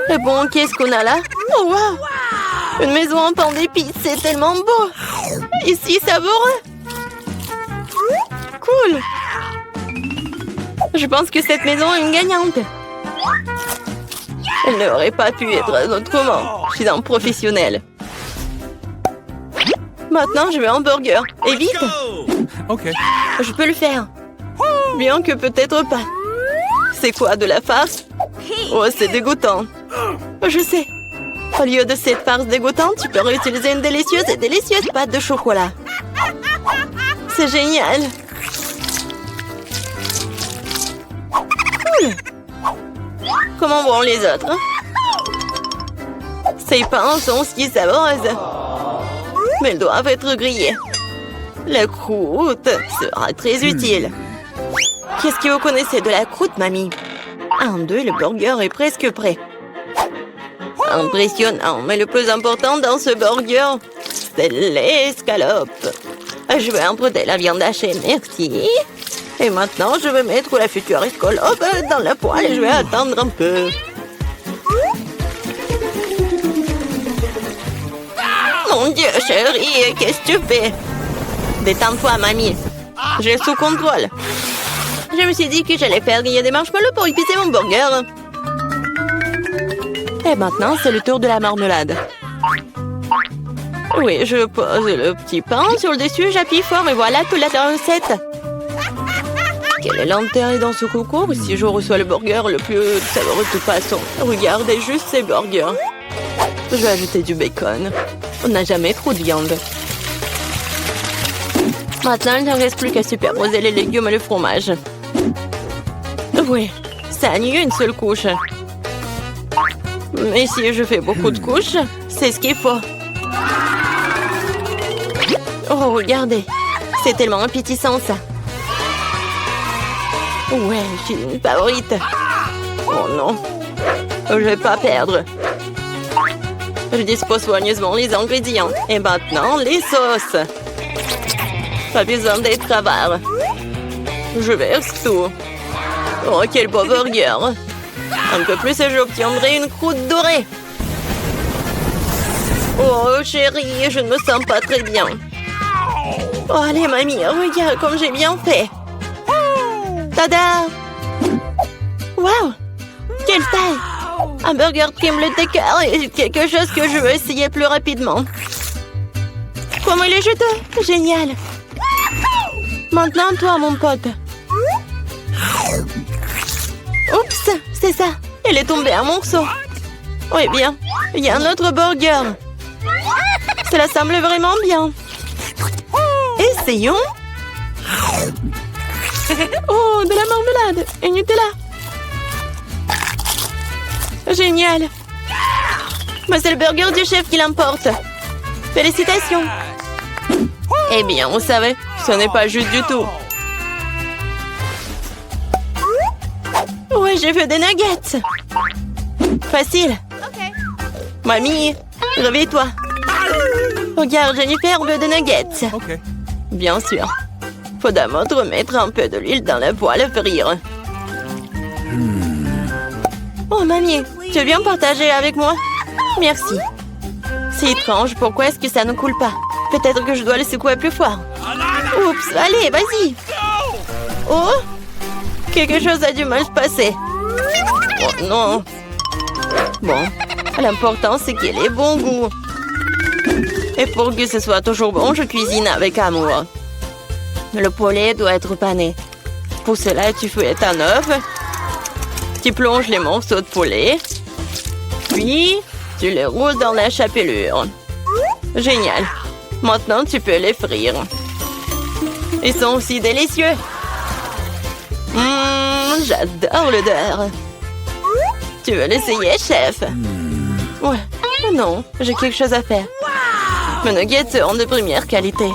Et bon, qu'est-ce qu'on a là? Oh wow! Une maison en pain d'épices, c'est tellement beau! Ici, savoureux! Cool! Je pense que cette maison est une gagnante. Elle n'aurait pas pu être autrement. Je suis un professionnel. Maintenant, je veux un burger. Et vite! Ok. Je peux le faire. Bien que peut-être pas. C'est quoi, de la farce? Oh, c'est dégoûtant. Je sais. Au lieu de cette farce dégoûtante, tu peux réutiliser une délicieuse pâte de chocolat. C'est génial. Cool. Comment vont les autres? Ces pains sont si savoureuses. Mais ils doivent être grillés. La croûte sera très utile. Qu'est-ce que vous connaissez de la croûte, mamie? 1, 2, le burger est presque prêt. Impressionnant, mais le plus important dans ce burger, c'est l'escalope. Je vais emprunter la viande hachée, merci. Et maintenant, je vais mettre la future escalope dans la poêle et je vais attendre un peu. Mon Dieu, chérie, qu'est-ce que tu fais? Détends-toi, mamie. J'ai sous contrôle. Je me suis dit que j'allais faire griller des marshmallows pour épicer mon burger. Et maintenant, c'est le tour de la marmelade. Oui, je pose le petit pain sur le dessus, j'appuie fort et voilà toute la recette. Quel est l'intérêt dans ce concours si je reçois le burger le plus savoureux de toute façon? Regardez juste ces burgers. Je vais ajouter du bacon. On n'a jamais trop de viande. Maintenant, il ne reste plus qu'à superposer les légumes et le fromage. Oui, ça annule une seule couche. Mais si je fais beaucoup de couches, c'est ce qu'il faut. Oh, regardez. C'est tellement appétissant, ça. Ouais, je suis une favorite. Oh non. Je vais pas perdre. Je dispose soigneusement les ingrédients. Et maintenant, les sauces. Pas besoin d'être avare. Je verse tout. Oh, quel beau burger. Un peu plus et j'obtiendrai une croûte dorée. Oh, chérie, je ne me sens pas très bien. Oh, allez, mamie, regarde comme j'ai bien fait. Tada! Waouh! Quelle taille! Un burger qui me le décœur et quelque chose que je veux essayer plus rapidement. Comment il est juteux! Génial! Maintenant, toi, mon pote. Oups! C'est ça! Il est tombé en morceaux. Oui, bien. Il y a un autre burger. Cela semble vraiment bien. Essayons. Oh, de la marmelade et Nutella. Génial. Mais c'est le burger du chef qui l'emporte. Félicitations. Eh bien, vous savez, ce n'est pas juste du tout. Ouais, j'ai fait des nuggets. Facile. Mamie, réveille-toi. Regarde, Jennifer veut des nuggets. Okay. Bien sûr. Faut d'abord mettre un peu de l'huile dans la poêle à frire. Oh, mamie, tu veux bien partager avec moi? Merci. C'est étrange, pourquoi est-ce que ça ne coule pas? Peut-être que je dois le secouer plus fort. Oups, allez, vas-y. Oh, quelque chose a du mal se passer. Oh non. Bon, l'important c'est qu'il ait bon goût. Et pour que ce soit toujours bon, je cuisine avec amour. Le poulet doit être pané. Pour cela, tu fouettes un œuf. Tu plonges les morceaux de poulet. Puis, tu les roules dans la chapelure. Génial. Maintenant, tu peux les frire. Ils sont aussi délicieux. J'adore l'odeur. Tu veux l'essayer, chef? Ouais. Non, j'ai quelque chose à faire. Mes nuggets seront de première qualité.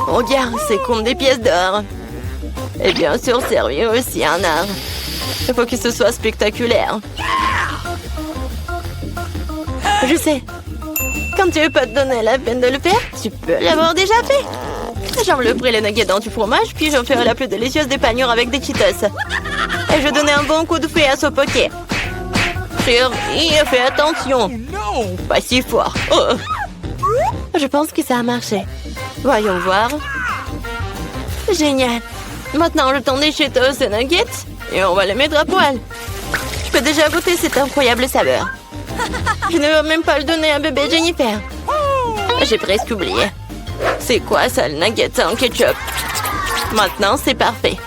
Regarde, c'est comme des pièces d'or. Et bien sûr, servir aussi un art. Il faut que ce soit spectaculaire. Je sais. Quand tu veux pas te donner la peine de le faire, tu peux l'avoir déjà fait. J'envelopperai les nuggets dans du fromage, puis j'en ferai la plus délicieuse des panures avec des Cheetos. Et je donnerai un bon coup de fouet à ce poké. Chérie, fais attention. Oh no! Pas si fort. Oh. Je pense que ça a marché. Voyons voir. Génial. Maintenant, je tends des Cheetos et nuggets et on va les mettre à poil. Je peux déjà goûter cette incroyable saveur. Je ne veux même pas le donner à bébé Jennifer. J'ai presque oublié. C'est quoi ça, le nugget en ketchup? Maintenant, c'est parfait.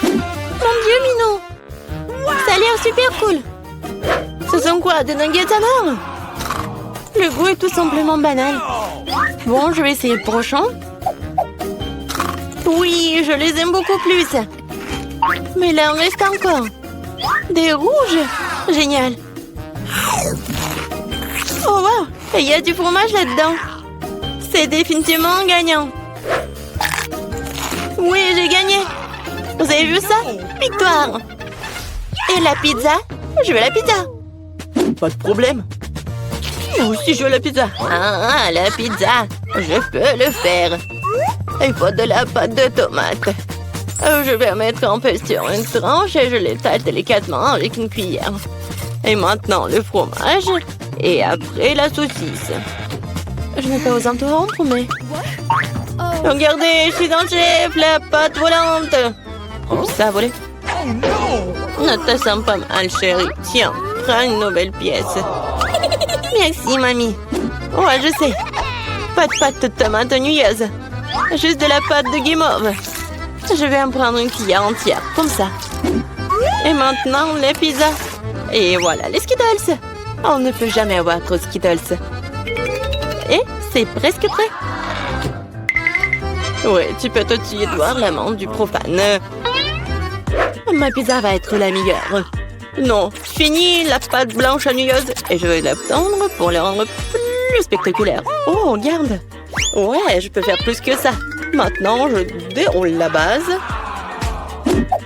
Mon Dieu, Minou! Ça a l'air super cool. Ce sont quoi, des nuggets à mort? Le goût est tout simplement banal. Bon, je vais essayer le prochain. Oui, je les aime beaucoup plus. Mais là, il en reste encore. Des rouges. Génial. Oh, wow. Et il y a du fromage là-dedans. C'est définitivement gagnant. Oui, j'ai gagné. Vous avez vu ça? Victoire. Et la pizza? Je veux la pizza. Pas de problème. Moi aussi, je veux la pizza. Ah, la pizza. Je peux le faire. Il faut de la pâte de tomate. Je vais mettre un peu sur une tranche et je l'étale délicatement avec une cuillère. Et maintenant, le fromage. Et après, la saucisse. Je n'ai pas osé interrompre, mais... Regardez, je suis dans le chef, la pâte volante. Oh, ça a volé. Oh no! Ne te sens pas mal, chérie. Tiens, prends une nouvelle pièce. Merci, mamie. Ouais, je sais. Pas de pâte de tomate ennuyeuse. Juste de la pâte de guimauve. Je vais en prendre une cuillère entière, comme ça. Et maintenant, les pizzas. Et voilà, les Skittles. On ne peut jamais avoir trop de Skittles. Et c'est presque prêt. Oui, tu peux te tuer de voir l'amende du profane. Ma pizza va être la meilleure. Non, fini la pâte blanche ennuyeuse et je vais la tendre pour la rendre plus spectaculaire. Oh, regarde. Ouais, je peux faire plus que ça. Maintenant, je déroule la base.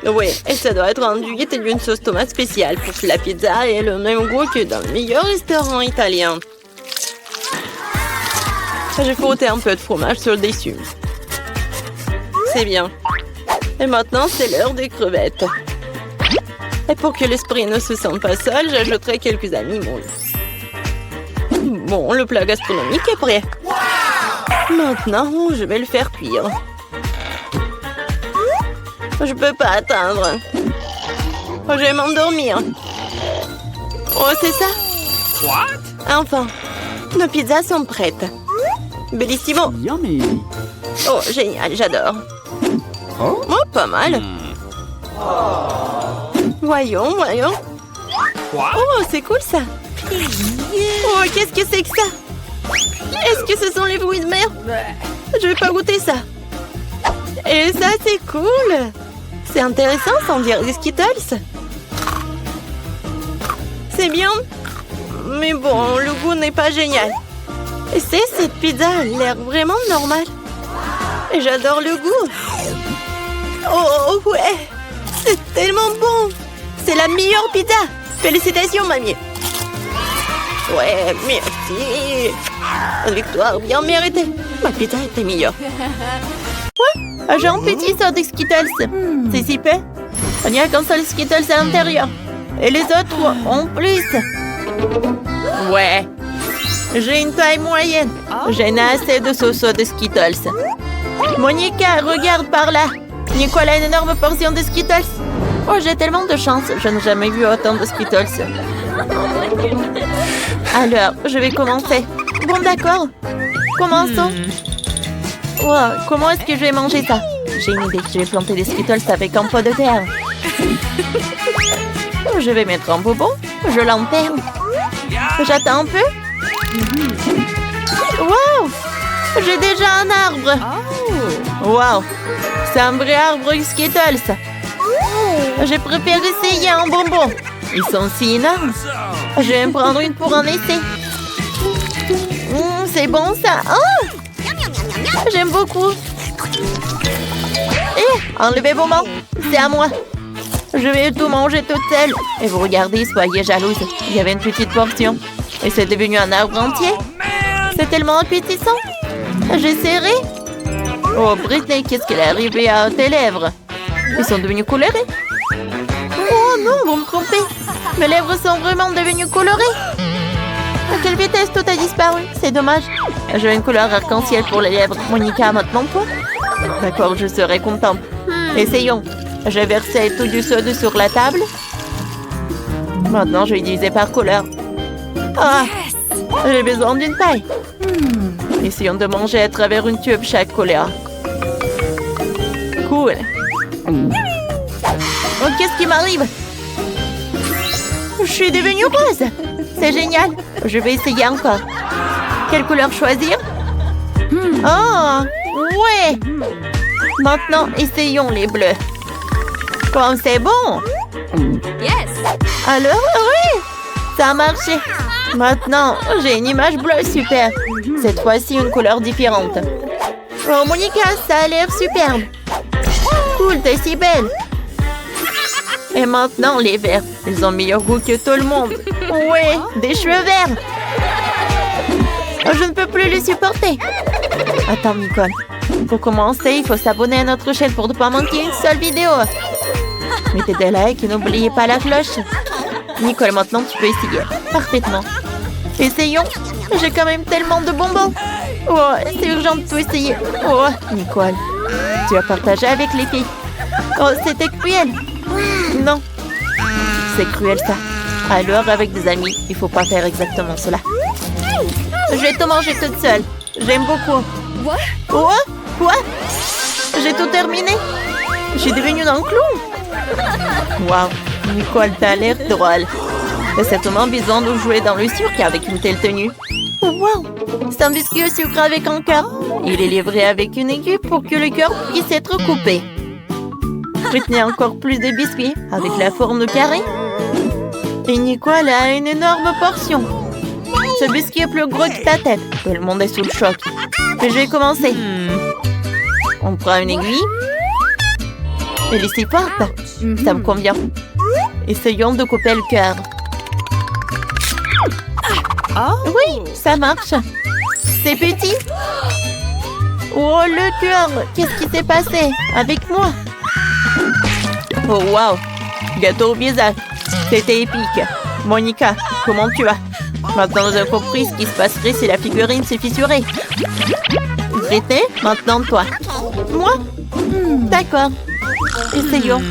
Oui, et ça doit être enduit d'une sauce tomate spéciale pour que la pizza ait le même goût que dans le meilleur restaurant italien. J'ai frotté un peu de fromage sur le dessus. C'est bien. Et maintenant, c'est l'heure des crevettes. Et pour que l'esprit ne se sente pas seul, j'ajouterai quelques animaux. Bon, le plat gastronomique est prêt. Maintenant, je vais le faire cuire. Je peux pas attendre. Je vais m'endormir. Oh, c'est ça? Enfin, nos pizzas sont prêtes. Bellissimo. Yummy. Oh, génial, j'adore. Oh, pas mal. Voyons. Oh, c'est cool ça. Oh, qu'est-ce que c'est que ça? Est-ce que ce sont les fruits de mer? Je vais pas goûter ça. Et ça, c'est cool. C'est intéressant, sans dire des Skittles. C'est bien. Mais bon, le goût n'est pas génial. Et cette pizza a l'air vraiment normale. Et j'adore le goût. Oh, ouais. C'est tellement bon. C'est la meilleure pizza. Félicitations, mamie. Ouais, merci. Victoire bien méritée. Ma pizza était meilleure. Ouais, j'ai un petit sort de Skittles. C'est super. Il n'y a qu'un seul Skittles à l'intérieur. Et les autres en plus. Ouais. J'ai une taille moyenne. J'ai assez de sauce de Skittles. Monica, regarde par là. Nicole a une énorme portion de Skittles. Oh, j'ai tellement de chance. Je n'ai jamais vu autant de Skittles. Alors, je vais commencer. Bon, d'accord. Commençons. Wow, comment est-ce que je vais manger ça? J'ai une idée. Je vais planter des Skittles avec un pot de terre. Je vais mettre un bonbon. Je l'enterre. J'attends un peu. Wow! J'ai déjà un arbre. Wow! C'est un vrai arbre Skittles. Je préfère essayer un bonbon. Ils sont si énormes. Je vais me prendre une pour un essai. C'est bon ça. Oh! J'aime beaucoup. Enlevez vos mains. C'est à moi. Je vais tout manger toute seule. Et vous regardez, soyez jalouse. Il y avait une petite portion. Et c'est devenu un arbre entier. C'est tellement appétissant. J'essaierai. Oh, Britney, qu'est-ce qu'elle est arrivée à tes lèvres? Ils sont devenus colorés. Oh non, vous me trompez. Mes lèvres sont vraiment devenues colorées. À quelle vitesse tout a disparu? C'est dommage. Je veux une couleur arc-en-ciel pour les lèvres. Monica, maintenant toi? D'accord, je serai contente. Essayons. J'ai versé tout du soda sur la table. Maintenant, je vais diviser par couleur. Ah, j'ai besoin d'une paille. Essayons de manger à travers une tube chaque couleur. Cool. Oh, qu'est-ce qui m'arrive? Je suis devenue rose. C'est génial. Je vais essayer encore. Quelle couleur choisir? Oh, ouais. Maintenant, essayons les bleus. Comme c'est bon. Yes. Alors, oui, ça a marché. Maintenant, j'ai une image bleue super. Cette fois-ci, une couleur différente. Oh, Monica, ça a l'air superbe. Cool, t'es si belle. Et maintenant, les verts. Ils ont meilleur goût que tout le monde. Ouais, des cheveux verts. Je ne peux plus les supporter. Attends, Nicole. Pour commencer, il faut s'abonner à notre chaîne pour ne pas manquer une seule vidéo. Mettez des likes et n'oubliez pas la cloche. Nicole, maintenant, tu peux essayer. Parfaitement. Essayons. J'ai quand même tellement de bonbons. Oh, c'est urgent de tout essayer. Oh, Nicole, tu as partagé avec les filles. Oh, c'était cruel. Non. C'est cruel, ça. Alors, avec des amis, il faut pas faire exactement cela. Je vais tout manger toute seule. J'aime beaucoup. Oh, Quoi? J'ai tout terminé? Je suis devenue un clown? Waouh, Nicole, t'as l'air drôle. T'as certainement besoin de jouer dans le cirque avec une telle tenue. Waouh, c'est un biscuit au sucre avec un cœur. Il est livré avec une aiguille pour que le cœur puisse être coupé. Britney a encore plus de biscuits avec la forme de carré. Et Nicole a une énorme portion. Ce biscuit est plus gros que ta tête. Tout le monde est sous le choc. Mais je vais commencer. On prend une aiguille. Elle est si forte. Ça me convient. Essayons de couper le cœur. Oui, ça marche. C'est petit. Oh, le cœur. Qu'est-ce qui s'est passé avec moi? Oh, wow. Gâteau au visage. C'était épique. Monica, comment tu vas? Maintenant, nous avons compris ce qui se passerait si la figurine se fissurait. Britney, maintenant toi. Moi? D'accord. Essayons.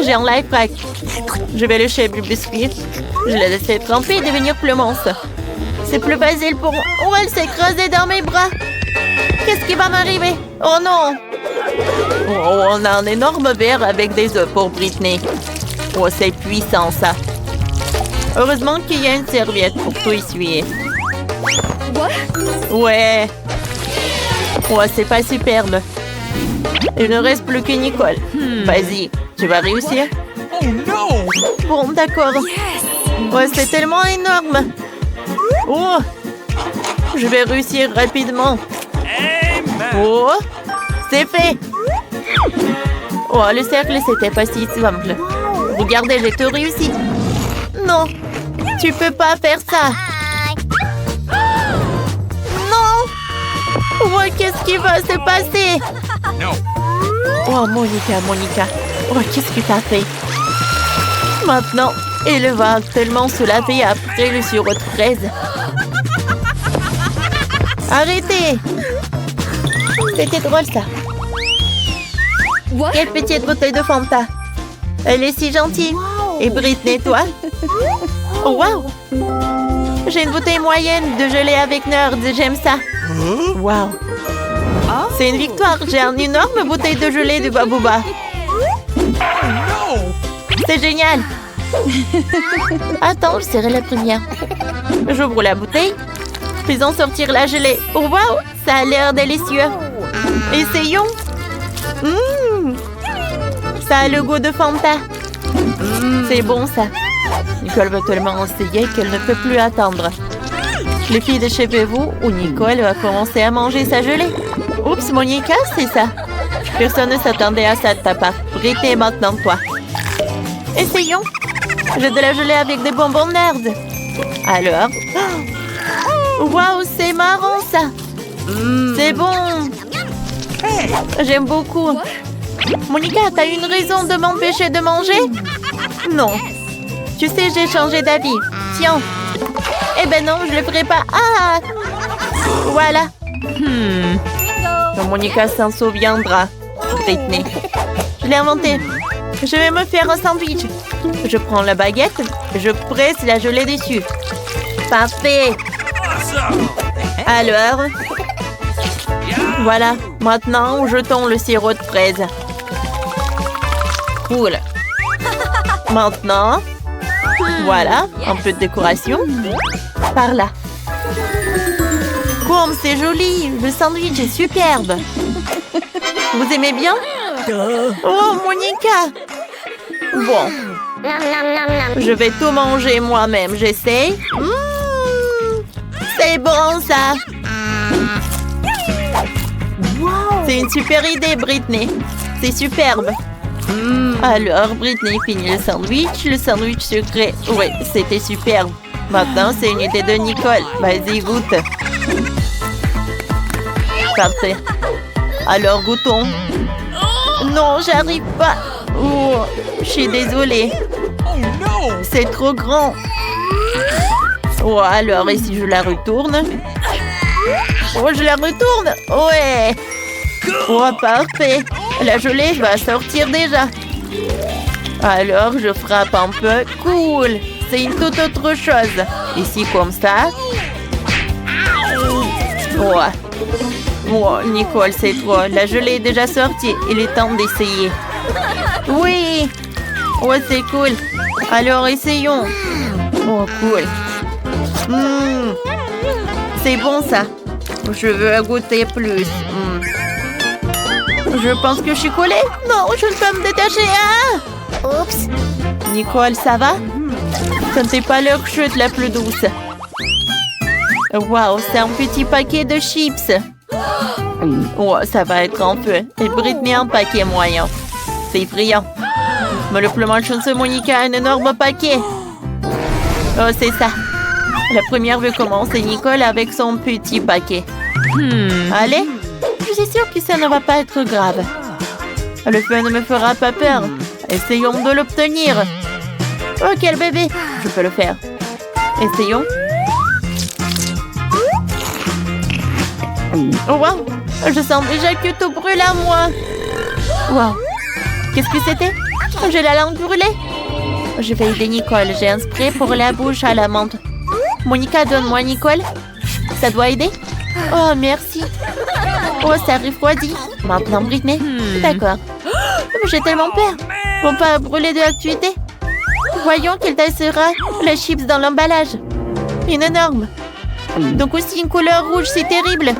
J'ai un life hack. Je vais lécher le biscuit. Je l'ai laissé tremper et devenir plus mince. C'est plus facile pour moi. Oh, elle s'est écrasée dans mes bras. Qu'est-ce qui va m'arriver? Oh non! Oh, on a un énorme verre avec des œufs pour Britney. Oh, c'est puissant ça. Heureusement qu'il y a une serviette pour tout essuyer. Ouais. Oh, c'est pas superbe. Il ne reste plus que Nicole. Vas-y, tu vas réussir. Oh non! Bon, d'accord. Ouais, c'est tellement énorme. Oh, je vais réussir rapidement. Oh, c'est fait. Oh, le cercle, c'était pas si simple. Regardez, j'ai tout réussi. Non, tu peux pas faire ça. Non. Oh, qu'est-ce qui va se passer? No. Oh, Monica. Oh, qu'est-ce que t'as fait? Maintenant, il va tellement se laver après le sirop de fraise. Arrêtez! C'était drôle, ça. Quelle petite bouteille de Fanta. Elle est si gentille. Et Britney, toi? Oh, wow! J'ai une bouteille moyenne de gelée avec Nerd. J'aime ça. Wow! C'est une victoire. J'ai une énorme bouteille de gelée de Babouba. C'est génial. Attends, je serai la première. J'ouvre la bouteille. Faisons sortir la gelée. Oh, wow! Ça a l'air délicieux. Essayons. Ça a le goût de Fanta. C'est bon, ça. Nicole veut tellement essayer qu'elle ne peut plus attendre. Les filles de chez vous où Nicole va commencer à manger sa gelée. Oups, Monica, c'est ça. Personne ne s'attendait à ça de ta part. Britney, maintenant toi. Essayons. J'ai de la gelée avec des bonbons Nerd. Alors. Waouh, c'est marrant ça. C'est bon. J'aime beaucoup. Monica, t'as une raison de m'empêcher de manger? Non. Tu sais, j'ai changé d'avis. Tiens. Eh ben non, je le ferai pas. Ah! Voilà. Monica s'en souviendra. Britney. Je l'ai inventé. Je vais me faire un sandwich. Je prends la baguette. Je presse la gelée dessus. Parfait. Alors. Voilà. Maintenant, jetons le sirop de fraise. Cool. Maintenant. Voilà. Un peu de décoration. Par là. Comme c'est joli. Le sandwich est superbe. Vous aimez bien? Oh, Monica. Bon. Je vais tout manger moi-même. J'essaie. C'est bon, ça. C'est une super idée, Britney. C'est superbe. Alors, Britney finit le sandwich sucré. Oui, c'était superbe. Maintenant, c'est une idée de Nicole. Vas-y, goûte. Parfait. Alors, goûtons. Non, j'arrive pas. Oh, je suis désolée. C'est trop grand. Oh, alors, et si je la retourne? Oh, je la retourne. Ouais. Oh, parfait. La gelée va sortir déjà. Alors, je frappe un peu. Cool. C'est une toute autre chose. Ici, comme ça. Ouais. Oh, Nicole, c'est toi. La gelée est déjà sortie. Il est temps d'essayer. Oui. Ouais, c'est cool. Alors, essayons. Oh, cool. C'est bon, ça. Je veux goûter plus. Je pense que je suis collée. Non, je ne peux pas me détacher. Ah! Oups. Nicole, ça va? Ce n'était pas leur chute la plus douce. Waouh, c'est un petit paquet de chips. Oh, ça va être un peu. Et Britney, un paquet moyen. C'est effrayant. Mais le plus malchanceux, Monica, a un énorme paquet. Oh, c'est ça. La première veut commencer, Nicole, avec son petit paquet. Allez, je suis sûre que ça ne va pas être grave. Le feu ne me fera pas peur. Essayons de l'obtenir. Oh, quel bébé! Je peux le faire. Essayons. Oh, wow! Je sens déjà que tout brûle à moi. Wow! Qu'est-ce que c'était? J'ai la langue brûlée. Je vais aider Nicole. J'ai un spray pour la bouche à la menthe. Monica, donne-moi, Nicole. Ça doit aider? Oh, merci. Oh, ça refroidit. Maintenant, Britney. D'accord. J'ai tellement peur. Bon, pas brûler de l'actualité. Voyons quelle taille sera la chips dans l'emballage. Une énorme. Donc aussi une couleur rouge, c'est terrible.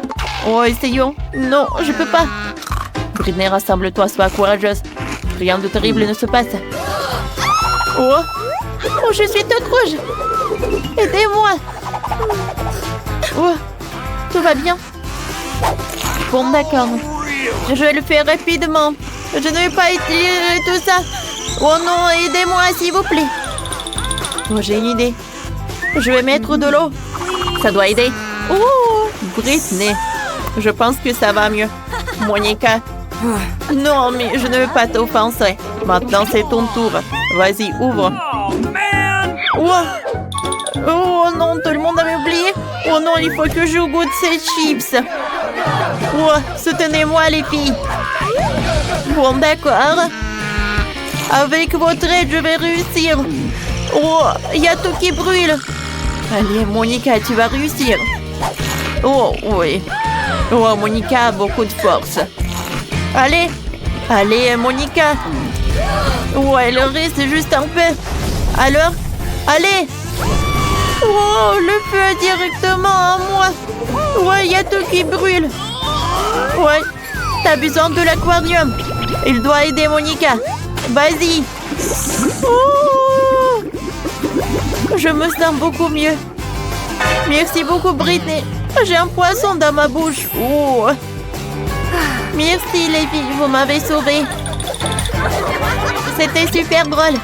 Oh, essayons. Non, je peux pas. Britney, rassemble-toi, sois courageuse. Rien de terrible ne se passe. Oh, oh, je suis toute rouge. Aidez-moi. Oh, tout va bien. Bon, d'accord. Je vais le faire rapidement. Je ne vais pas étirer tout ça. Oh non, aidez-moi, s'il vous plaît. Oh, j'ai une idée. Je vais mettre de l'eau. Ça doit aider. Oh, Britney. Je pense que ça va mieux. Monica. Non, mais je ne veux pas t'offenser. Maintenant, c'est ton tour. Vas-y, ouvre. Oh. Oh non, tout le monde avait oublié. Oh non, il faut que je goûte ces chips. Oh, soutenez-moi, les filles. Bon, d'accord. Avec votre aide, je vais réussir. Oh, il y a tout qui brûle. Allez, Monica, tu vas réussir. Oh, oui. Oh, Monica a beaucoup de force. Allez, allez, Monica. Ouais, il reste juste un peu. Alors, allez. Oh, le feu est directement à moi. Ouais, il y a tout qui brûle. Ouais, t'as besoin de l'aquarium. Il doit aider Monica. Vas-y. Oh, je me sens beaucoup mieux. Merci beaucoup, Britney. J'ai un poisson dans ma bouche. Oh. Merci, les filles. Vous m'avez sauvée. C'était super drôle.